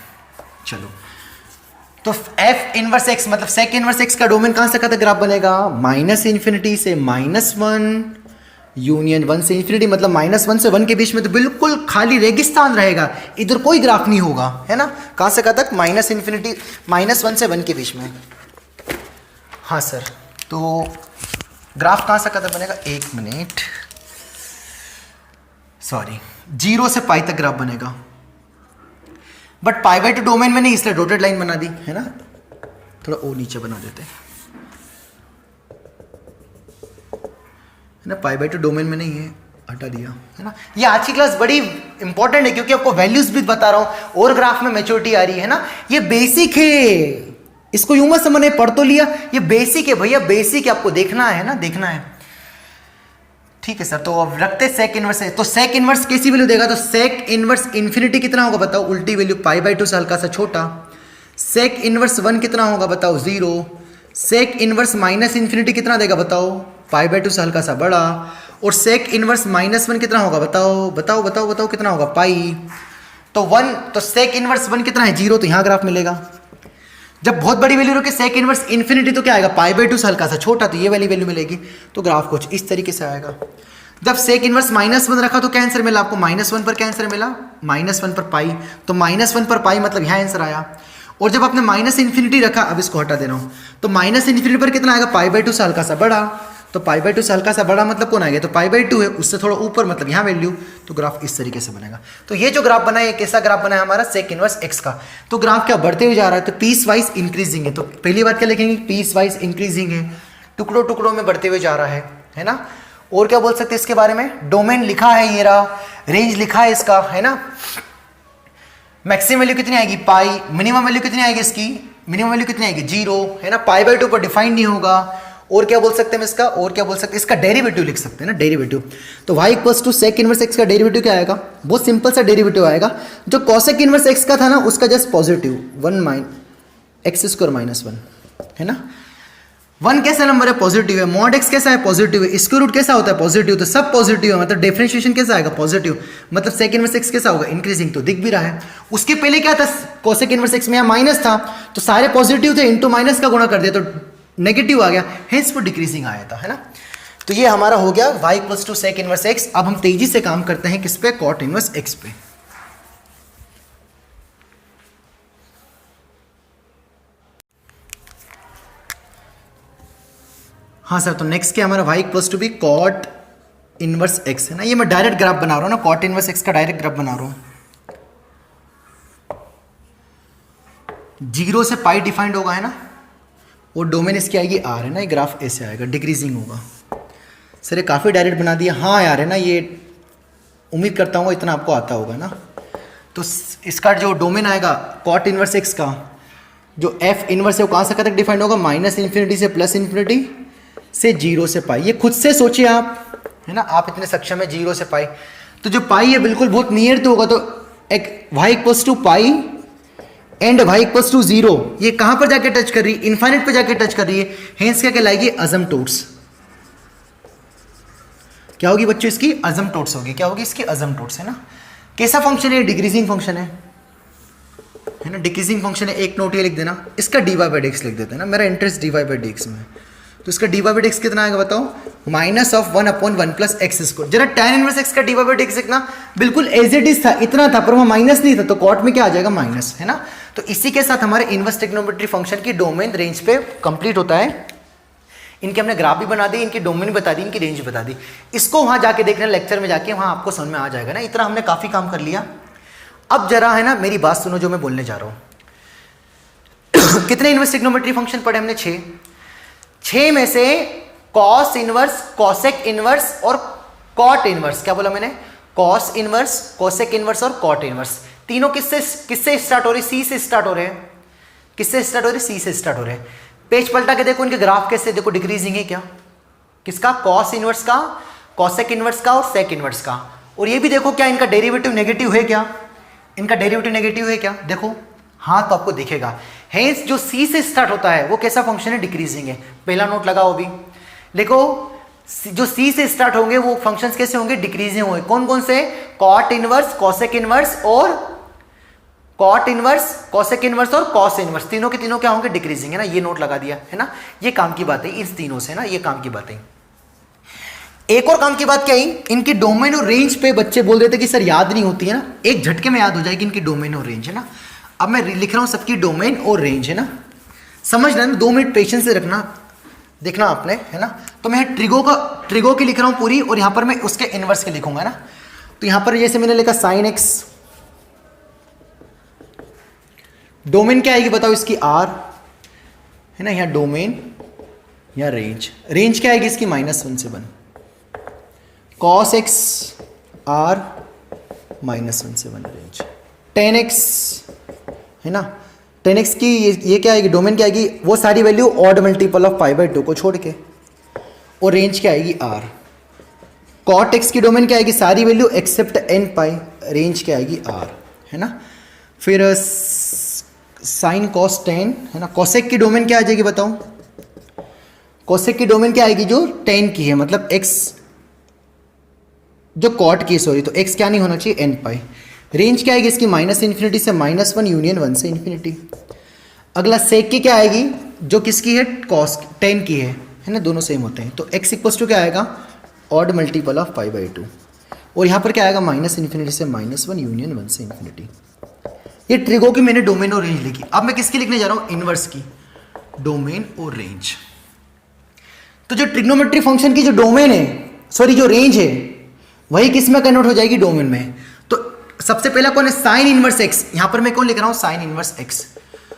चलो तो एफ इनवर्स एक्स मतलब सेक इनवर्स एक्स का डोमेन कहां से कहां तक ग्राफ बनेगा, माइनस इन्फिनिटी से -1 यूनियन 1 से इन्फिनिटी, मतलब -1 से 1 के बीच में तो बिल्कुल खाली रेगिस्तान रहेगा, इधर कोई ग्राफ नहीं होगा, है ना। कहां से कहां तक, माइनस इन्फिनिटी -1 से 1 के बीच में। हाँ सर, तो ग्राफ कहां से कहां तक बनेगा, 1 मिनट, सॉरी 0 से पाई तक ग्राफ बनेगा, बट पाई बाई 2 डोमेन में नहीं, इसलिए डॉटेड लाइन बना दी, है ना। थोड़ा ओ नीचे बना देते हैं, है ना, पाई बाई 2 डोमेन में नहीं है, हटा दिया, है ना। ये आज की क्लास बड़ी इंपॉर्टेंट है क्योंकि आपको वैल्यूज भी बता रहा हूं और ग्राफ में मैच्योरिटी आ रही है ना। ये बेसिक है, इसको यूं मत समझने पढ़ तो लिया, ये बेसिक है भैया, बेसिक है, आपको देखना है ना, देखना है। ठीक है सर, तो अब रखते सेक इनवर्स है, तो सेक इनवर्स कैसी वैल्यू देगा, तो सेक इनवर्स इन्फिनिटी कितना होगा बताओ, उल्टी वैल्यू पाई बाई 2 से हल्का सा छोटा। सेक इनवर्स 1 कितना होगा बताओ 0। सेक इनवर्स माइनस इन्फिनिटी कितना देगा बताओ, पाई बाई 2 से हल्का सा बड़ा। और सेक इनवर्स -1 कितना होगा बताओ बताओ बताओ बताओ कितना होगा, पाई। तो 1, तो सेक इनवर्स 1 कितना है 0, तो यहां ग्राफ मिलेगा। जब बहुत बड़ी वैल्यू रखे सेक इनवर्स इन्फिनिटी तो क्या आएगा, पाई बाई 2 से हल्का सा छोटा, तो ये वाली वैल्यू मिलेगी, तो ग्राफ कुछ इस तरीके से आएगा। जब सेक इनवर्स -1 रखा तो क्या आंसर मिला आपको, -1 पर क्या आंसर मिला, -1 पर पाई, तो -1 पर पाई मतलब यहाँ आंसर आया। और जब आपने माइनस इन्फिनिटी रखा, अब इसको हटा दे रहा हूँ, तो माइनस इन्फिनिटी पर कितना आएगा, पाई बाई 2 से हल्का सा बड़ा, तो पाई बाई 2 से हल्का सा बड़ा मतलब कौन आएगा, तो पाई बाई 2 है, उससे थोड़ा ऊपर मतलब यहाँ वैल्यू, तो ग्राफ इस तरीके से बनेगा। तो ये जो ग्राफ बना है, कैसा ग्राफ बना है हमारा, सेक इनवर्स एक्स का। तो ग्राफ क्या बढ़ते हुए जा रहा है, तो पीस वाइज इंक्रीजिंग है, तो पहली बात क्या लिखेंगे, पीस वाइज इंक्रीजिंग है, टुकड़ों टुकड़ों में बढ़ते हुए जा रहा है ना। और क्या बोल सकते हैं इसके बारे में, डोमेन लिखा है, ये रहा, रेंज लिखा है इसका, है ना। मैक्सिमम वैल्यू कितनी आएगी पाई, मिनिमम वैल्यू कितनी आएगी इसकी, मिनिमम वैल्यू कितनी आएगी 0, है ना। पाई बाई 2 पर डिफाइन नहीं होगा। और क्या बोल सकते हैं इसका, और क्या बोल सकते हैं इसका, डेरिवेटिव लिख सकते हैं ना, डेरिवेटिव। तो y equals to sec inverse x का डेरिवेटिव क्या आएगा, बहुत सिंपल सा डेरिवेटिव आएगा, जो कोसेक इनवर्स एक्स का था ना उसका जस्ट पॉजिटिव 1 x² -1, है ना। 1 कैसा नंबर है, पॉजिटिव है। मॉड x कैसा है, पॉजिटिव है। स्क्वायर रूट कैसा होता है, पॉजिटिव, तो सब पॉजिटिव है, मतलब डिफरेंशिएशन कैसा आएगा, पॉजिटिव, मतलब सेक इनवर्स एक्स कैसा होगा, इंक्रीजिंग, तो दिख भी रहा है। उसके पहले क्या था, कोसेक इनवर्स एक्स में यहाँ माइनस था, तो सारे पॉजिटिव थे, इंटू माइनस का गुणा कर दिया तो नेगेटिव आ गया, हेंस वो डिक्रीजिंग आया था, है ना। तो ये हमारा हो गया y equals to sec inverse x. अब हम तेजी से काम करते हैं किस पे, कॉट इनवर्स एक्स पे। हाँ सर, तो नेक्स्ट क्या हमारा y equals to be cot inverse x, है ना। ये मैं डायरेक्ट ग्राफ बना रहा हूँ ना, कॉट इनवर्स एक्स का डायरेक्ट ग्राफ बना रहा हूँ। 0 से पाई डिफाइंड होगा, है ना, और डोमेन इसकी आएगी आर, है ना। ये ग्राफ ऐसे आएगा, डिक्रीजिंग होगा। सर ये काफ़ी डायरेक्ट बना दिया, हाँ यार, है ना, ये उम्मीद करता हूँ इतना आपको आता होगा ना। तो इसका जो डोमेन आएगा कॉट इनवर्स एक्स का, जो एफ इनवर्स है वो कहाँ से कहाँ तक डिफाइंड होगा, माइनस इन्फिनिटी से प्लस इन्फिनिटी से 0 से पाई। ये खुद से सोचिए आप, है ना, आप इतने सक्षम है 0 से पाई, तो जो पाई है बिल्कुल बहुत नियर तो होगा, तो एक y equals to pi and y equals to 0, ये कहां पर जाके टच कर रही है, इनफाइनाइट पे जाके टच कर रही है, हेंस क्या कहलाएगी, अजमटोट्स। क्या होगी बच्चों इसकी, अजमटोट्स होगी। क्या होगी इसकी, अजमटोट्स, है ना। कैसा फंक्शन है, डिक्रीजिंग फंक्शन है ना, डिक्रीजिंग फंक्शन है। एक नोट ये लिख देना, इसका dy बाई dx लिख देते हैं ना, मेरा इंटरेस्ट dy बाई dx में। तो इसका dy बाई dx कितना आएगा बताओ, -1/1 प्लस एक्स स्क्वायर। जरा tan इनवर्स x का dy बाई dx लिखना, बिल्कुल एज इट इज था, इतना था, पर वहां माइनस नहीं था, तो कॉट में क्या आ जाएगा, माइनस, है ना। तो इसी के साथ हमारे इनवर्स ट्रिग्नोमेट्री फंक्शन की डोमेन रेंज पे कंप्लीट होता है। इनके हमने ग्राफ भी बना दी, इनकी डोमेन बता दी, इनकी रेंज बता दी। इसको वहां जाके देखना, लेक्चर में जाके वहां आपको समझ में आ जाएगा ना। इतना हमने काफी काम कर लिया। अब जरा, है ना, मेरी बात सुनो जो मैं बोलने जा रहा हूं। कितने इनवर्स ट्रिग्नोमेट्री फंक्शन पढ़े हमने, 6 में से कॉस इनवर्स, कॉसेक इनवर्स और कॉट इनवर्स, क्या बोला मैंने, कॉस इनवर्स, कॉसेक इनवर्स और कॉट इनवर्स, तीनों किससे स्टार्ट हो रहे, सी से स्टार्ट हो रहे हैं। किससे स्टार्ट हो रहे, सी से स्टार्ट हो रहे हैं। पेज पलटा के देखो इनके ग्राफ कैसे, देखो डिक्रीजिंग है क्या, किसका, कॉस इनवर्स का, कॉसेक इनवर्स का और सेक इनवर्स का। और ये भी देखो क्या इनका डेरिवेटिव नेगेटिव है क्या, इनका डेरिवेटिव नेगेटिव है क्या, देखो हाँ, तो आपको दिखेगा हेंस जो सी से स्टार्ट होता है वो कैसा फंक्शन है, डिक्रीजिंग है। पहला नोट लगाओ अभी, देखो जो सी से स्टार्ट होंगे वो फंक्शंस कैसे होंगे, डिक्रीजिंग होंगे। कौन कौन से, कॉट इनवर्स, कोसेक इनवर्स और कॉट इनवर्स, कोसेक इनवर्स और कॉस इनवर्स, तीनों के तीनों क्या होंगे, डिक्रीजिंग है ना। ये नोट लगा दिया है ना, ये काम की बात है इस तीनों से ना, ये काम की बात है। एक और काम की बात क्या है, इनकी डोमेन और रेंज पे बच्चे बोल रहे थे कि सर याद नहीं होती है ना, एक झटके में याद हो जाएगी इनकी डोमेन और रेंज है ना। अब मैं लिख रहा हूं सबकी डोमेन और रेंज है ना, समझ रहे हैं, 2 मिनट पेशेंस से रखना, देखना आपने है ना। तो मैं ट्रिगो की लिख रहा हूं पूरी, और यहां पर मैं उसके इनवर्स के लिखूंगा ना। तो यहां पर जैसे मैंने लिखा साइन एक्स, डोमेन क्या आएगी बताओ इसकी, आर है ना, यहां डोमेन या रेंज, रेंज क्या आएगी इसकी -1 से 1, कॉस एक्स आर -1 से 1 रेंज, टेन एक्स है ना, टेन एक्स की ये क्या आएगी, डोमेन क्या आएगी, वो सारी वैल्यू ऑड मल्टीपल ऑफ π/2 को छोड़ के, और रेंज क्या आएगी आर। कॉट एक्स की डोमेन क्या आएगी, सारी वैल्यू एक्सेप्ट nπ, रेंज क्या आएगी आर है ना। फिर साइन कॉस 10 है ना, कोसेक की डोमेन क्या आ जाएगी बताओ, कोसेक की डोमेन क्या आएगी, जो 10 की है, मतलब x जो कॉट की, सॉरी, तो x क्या नहीं होना चाहिए, nπ। रेंज क्या आएगी इसकी, -∞ से -1 यूनियन 1 से इन्फिनिटी। अगला सेक की क्या आएगी, जो किसकी है, कॉस 10 की है ना, दोनों सेम होते हैं। तो x इक्वल्स टू क्या आएगा, ऑड मल्टीपल ऑफ π/2, और यहाँ पर क्या आएगा, -∞ से -1 यूनियन 1 से इन्फिनिटी। ये ट्रिगो की मैंने डोमेन और रेंज लिखी। अब मैं किसकी लिखने जा रहा हूँ, इनवर्स की डोमेन और रेंज। तो जो ट्रिग्नोमेट्री फंक्शन की जो डोमेन है, सॉरी जो रेंज है, वही किस में कन्वर्ट हो जाएगी, डोमेन में। तो सबसे पहला कौन है, साइन इनवर्स एक्स, यहां पर मैं कौन लिख रहा हूं, साइन इनवर्स एक्स।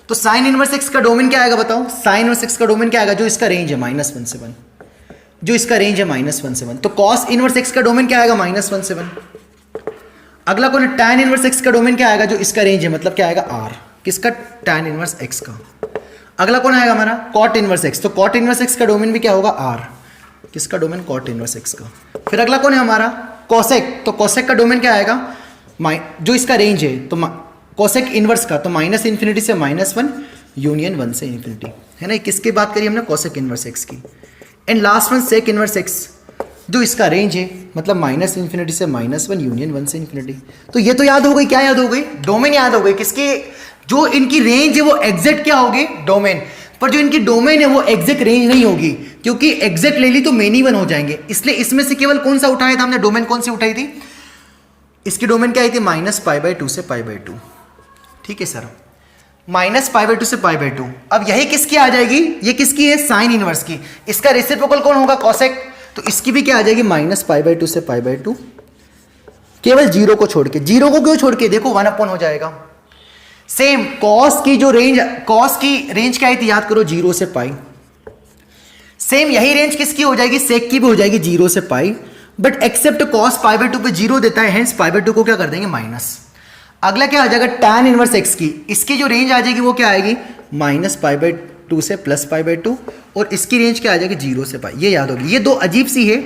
तो साइन इनवर्स एक्स का डोमेन क्या आएगा बताओ, साइन इनवर्स एक्स का डोमेन क्या आएगा, जो इसका रेंज है -1 से 1, जो इसका रेंज है -1 से 1। तो कॉस इनवर्स एक्स का डोमेन क्या आएगा, -1 से 1। अगला कौन है, टैन इनवर्स एक्स का डोमेन क्या आएगा, जो इसका रेंज है, मतलब क्या आएगा आर, किसका, टैन इनवर्स एक्स का। अगला कौन आएगा हमारा, कॉट इनवर्स एक्स, तो कॉट इनवर्स एक्स का डोमेन भी क्या होगा, आर, किसका डोमेन, कॉट इनवर्स एक्स का। फिर अगला कौन है हमारा, कोसेक, तो कोसेक का डोमेन क्या आएगा, जो इसका रेंज है, तो कोसेक इनवर्स का, तो -∞ से -1 यूनियन 1 से इन्फिनिटी है ना। किसकी बात करी हमने, कोसेक इनवर्स एक्स की। And last one sec inverse x, जो इसका रेंज है, मतलब -∞ से -1 यूनियन 1 से इन्फिनिटी। तो ये तो याद हो गई, क्या याद हो गई, डोमेन याद हो गई। किसकी, जो इनकी रेंज है वो एग्जैक्ट क्या होगी, डोमेन, पर जो इनकी डोमेन है वो एग्जैक्ट रेंज नहीं होगी, क्योंकि एग्जैक्ट ले ली तो मेनी वन हो जाएंगे। इसलिए इसमें से केवल कौन सा उठाया था हमने, डोमेन कौन सी उठाई थी, इसकी डोमेन क्या आई थी, -π/2 से π/2, ठीक है सर, -π/2 से π/2। अब यही किसकी आ जाएगी, ये किसकी है, साइन इनवर्स की। इसका रेसिप्रोकल कौन होगा, कोसेक, तो इसकी भी क्या आ जाएगी, -π/2 से π/2, केवल 0 को छोड़ के। 0 को क्यों छोड़ के, देखो 1 हो जाएगा। सेम कॉस की जो रेंज, कॉस की रेंज क्या आई थी, याद करो, 0 से π। सेम यही रेंज किसकी हो जाएगी, सेक की भी हो जाएगी 0 से π, बट एक्सेप्ट कॉस π/2 पे 0 देता है, हेंस π/2 को क्या कर देंगे, माइनस। अगला क्या आ जाएगा, टैन इनवर्स एक्स की, इसकी जो रेंज आ जाएगी वो क्या आएगी, -π/2 से +π/2, और इसकी रेंज क्या आ जाएगी, 0 से π। ये याद होगी, ये दो अजीब सी है,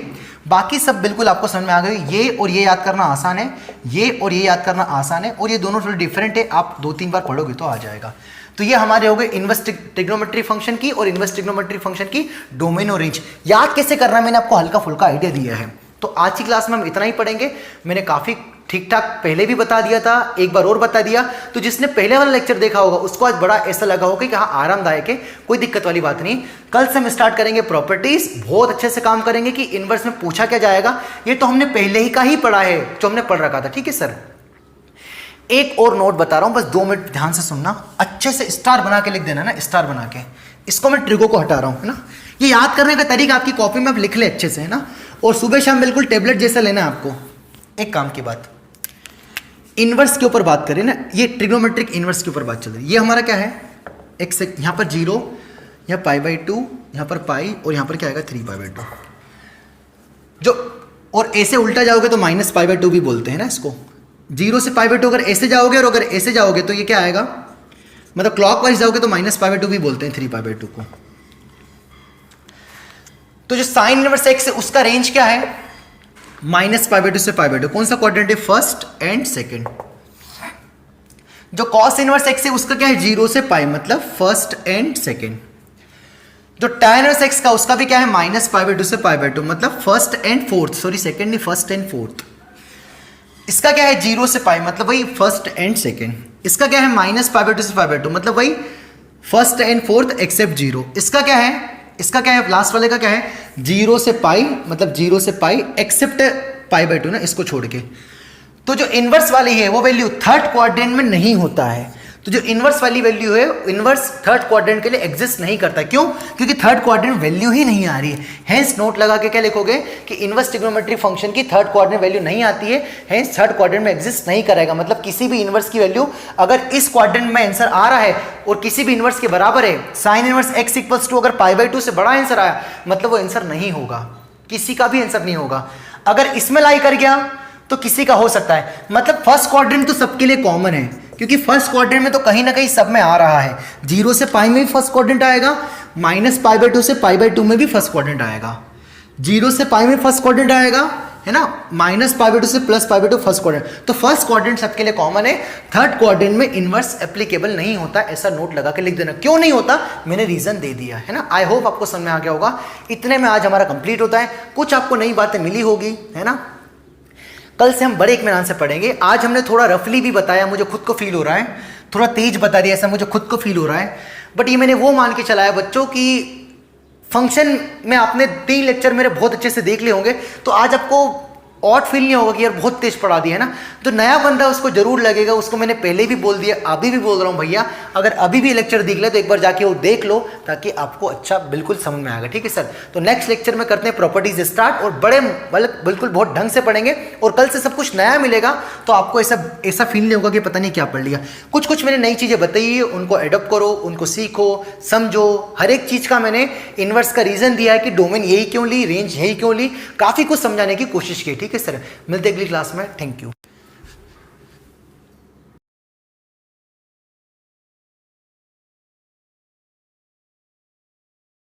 बाकी सब बिल्कुल आपको समझ में आ गई। ये और ये याद करना आसान है, ये और ये याद करना आसान है, और ये दोनों थोड़े डिफरेंट है, आप 2-3 बार पढ़ोगे तो आ जाएगा। तो ये हमारे हो गए इनवर्स ट्रिग्नोमेट्री फंक्शन की और इनवर्स ट्रिग्नोमेट्री फंक्शन की डोमेन और रेंज। याद कैसे करना है मैंने आपको हल्का फुल्का आइडिया दिया है। तो आज की क्लास में हम इतना ही पढ़ेंगे। मैंने काफ़ी ठीक ठाक पहले भी बता दिया था, एक बार और बता दिया, तो जिसने पहले वाला लेक्चर देखा होगा उसको आज बड़ा ऐसा लगा होगा कि हाँ आरामदायक है, कोई दिक्कत वाली बात नहीं। कल से हम स्टार्ट करेंगे प्रॉपर्टीज, बहुत अच्छे से काम करेंगे कि इनवर्स में पूछा क्या जाएगा। ये तो हमने पहले ही का ही पढ़ा है, जो हमने पढ़ रखा था, ठीक है सर। एक और नोट बता रहा हूं, बस 2 मिनट ध्यान से सुनना, अच्छे से स्टार बना के लिख देना ना, स्टार बना के। इसको मैं ट्रिगो को हटा रहा हूं, है ना। ये याद करने का तरीका आपकी कॉपी में आप लिख ले अच्छे से, है ना, और सुबह शाम बिल्कुल टेबलेट जैसा लेना है आपको। एक काम की बात, इनवर्स के ऊपर बात करें ना, ये ट्रिग्नोमेट्रिक इनवर्स के ऊपर बात चल रही है। ये हमारा क्या है, एक्स, यहाँ पर 0, यहाँ π/2, यहाँ पर पाई, और यहाँ पर क्या आएगा 3π/2। जो और ऐसे उल्टा जाओगे तो -π/2 भी बोलते हैं ना इसको। 0 से π/2 अगर ऐसे जाओगे और अगर ऐसे जाओगे तो ये क्या आएगा, मतलब क्लॉकवाइज जाओगे तो -π/2 भी बोलते हैं 3π/2 को। तो जो साइन इनवर्स एक्स है उसका रेंज क्या है, -π/2 से π/2। कौन सा क्वाड्रेंट है, फर्स्ट एंड सेकंड। जो कॉस इनवर्स एक्स है उसका क्या है 0 से पाई, मतलब फर्स्ट एंड सेकेंड। जो tan इनवर्स एक्स का उसका भी क्या है -π/2 से π/2, मतलब first and fourth, sorry second नहीं, फर्स्ट एंड फोर्थ। इसका क्या है 0 से पाई, मतलब वही फर्स्ट एंड सेकेंड। इसका क्या है -π/2 से π/2, मतलब वही फर्स्ट एंड फोर्थ एक्सेप्ट 0। इसका क्या है लास्ट वाले का क्या है 0 से पाई, मतलब 0 से पाई एक्सेप्ट π/2 ना, इसको छोड़ के। तो जो इनवर्स वाली है वो वैल्यू थर्ड क्वाड्रेंट में नहीं होता है। तो जो इनवर्स वाली वैल्यू है, इनवर्स थर्ड क्वाड्रेंट के लिए एग्जिस्ट नहीं करता। क्यों? क्योंकि थर्ड क्वाड्रेंट वैल्यू ही नहीं आ रही है। हेंस नोट लगा के क्या लिखोगे कि इनवर्स ट्रिग्नोमेट्रिक फंक्शन की थर्ड क्वाड्रेंट वैल्यू नहीं आती है, हेंस थर्ड क्वाड्रेंट में एग्जिस्ट नहीं करेगा। मतलब किसी भी इनवर्स की वैल्यू अगर इस क्वाड्रेंट में आंसर आ रहा है और किसी भी इनवर्स के बराबर है, sine inverse x equals to अगर π/2 से बड़ा आंसर आया, मतलब वो आंसर नहीं होगा, किसी का भी आंसर नहीं होगा। अगर इसमें लाई कर गया तो किसी का हो सकता है। मतलब फर्स्ट क्वाड्रेंट तो सबके लिए कॉमन है, क्योंकि फर्स्ट क्वाड्रेंट में तो कहीं ना कहीं सब में आ रहा है। 0 से पाई में भी फर्स्ट क्वाड्रेंट आएगा, -π/2 से π/2 में भी फर्स्ट क्वाड्रेंट आएगा, 0 से पाई में फर्स्ट क्वाड्रेंट आएगा, है ना, -π/2 से +π/2 फर्स्ट क्वाड्रेंट। तो फर्स्ट क्वाड्रेंट सबके लिए कॉमन है। थर्ड क्वाड्रेंट में इनवर्स एप्लीकेबल नहीं होता, ऐसा नोट लगा के लिख देना। क्यों नहीं होता, मैंने रीजन दे दिया है ना। आई होप आपको समझ में आ गया होगा। इतने में आज हमारा कंप्लीट होता है। कुछ आपको नई बातें मिली होगी, है ना। कल से हम बड़े इत्मीनान से पढ़ेंगे। आज हमने थोड़ा रफली भी बताया, मुझे खुद को फील हो रहा है, थोड़ा तेज बता दिया, ऐसा मुझे खुद को फील हो रहा है। बट ये मैंने वो मान के चलाया बच्चों की फंक्शन में आपने 3 लेक्चर मेरे बहुत अच्छे से देख लिए होंगे, तो आज आपको ऑड फील नहीं होगा कि यार बहुत तेज पढ़ा दिया है ना। तो नया बंदा उसको जरूर लगेगा, उसको मैंने पहले भी बोल दिया, अभी भी बोल रहा हूँ भैया, अगर अभी भी लेक्चर देख ले तो एक बार जाके वो देख लो, ताकि आपको अच्छा बिल्कुल समझ में आएगा। ठीक है सर। तो नेक्स्ट लेक्चर में करते हैं प्रॉपर्टीज स्टार्ट, और बड़े बिल्कुल बहुत ढंग से पढ़ेंगे, और कल से सब कुछ नया मिलेगा, तो आपको ऐसा फील नहीं होगा कि पता नहीं क्या पढ़ लिया। कुछ मैंने नई चीज़ें बताई है, उनको अडॉप्ट करो, उनको सीखो, समझो। हर एक चीज़ का मैंने इनवर्स का रीज़न दिया है कि डोमेन यही क्यों ली, रेंज यही क्यों ली, काफ़ी कुछ समझाने की कोशिश की। ठीक है सर। मिलते अगली क्लास में। Thank you.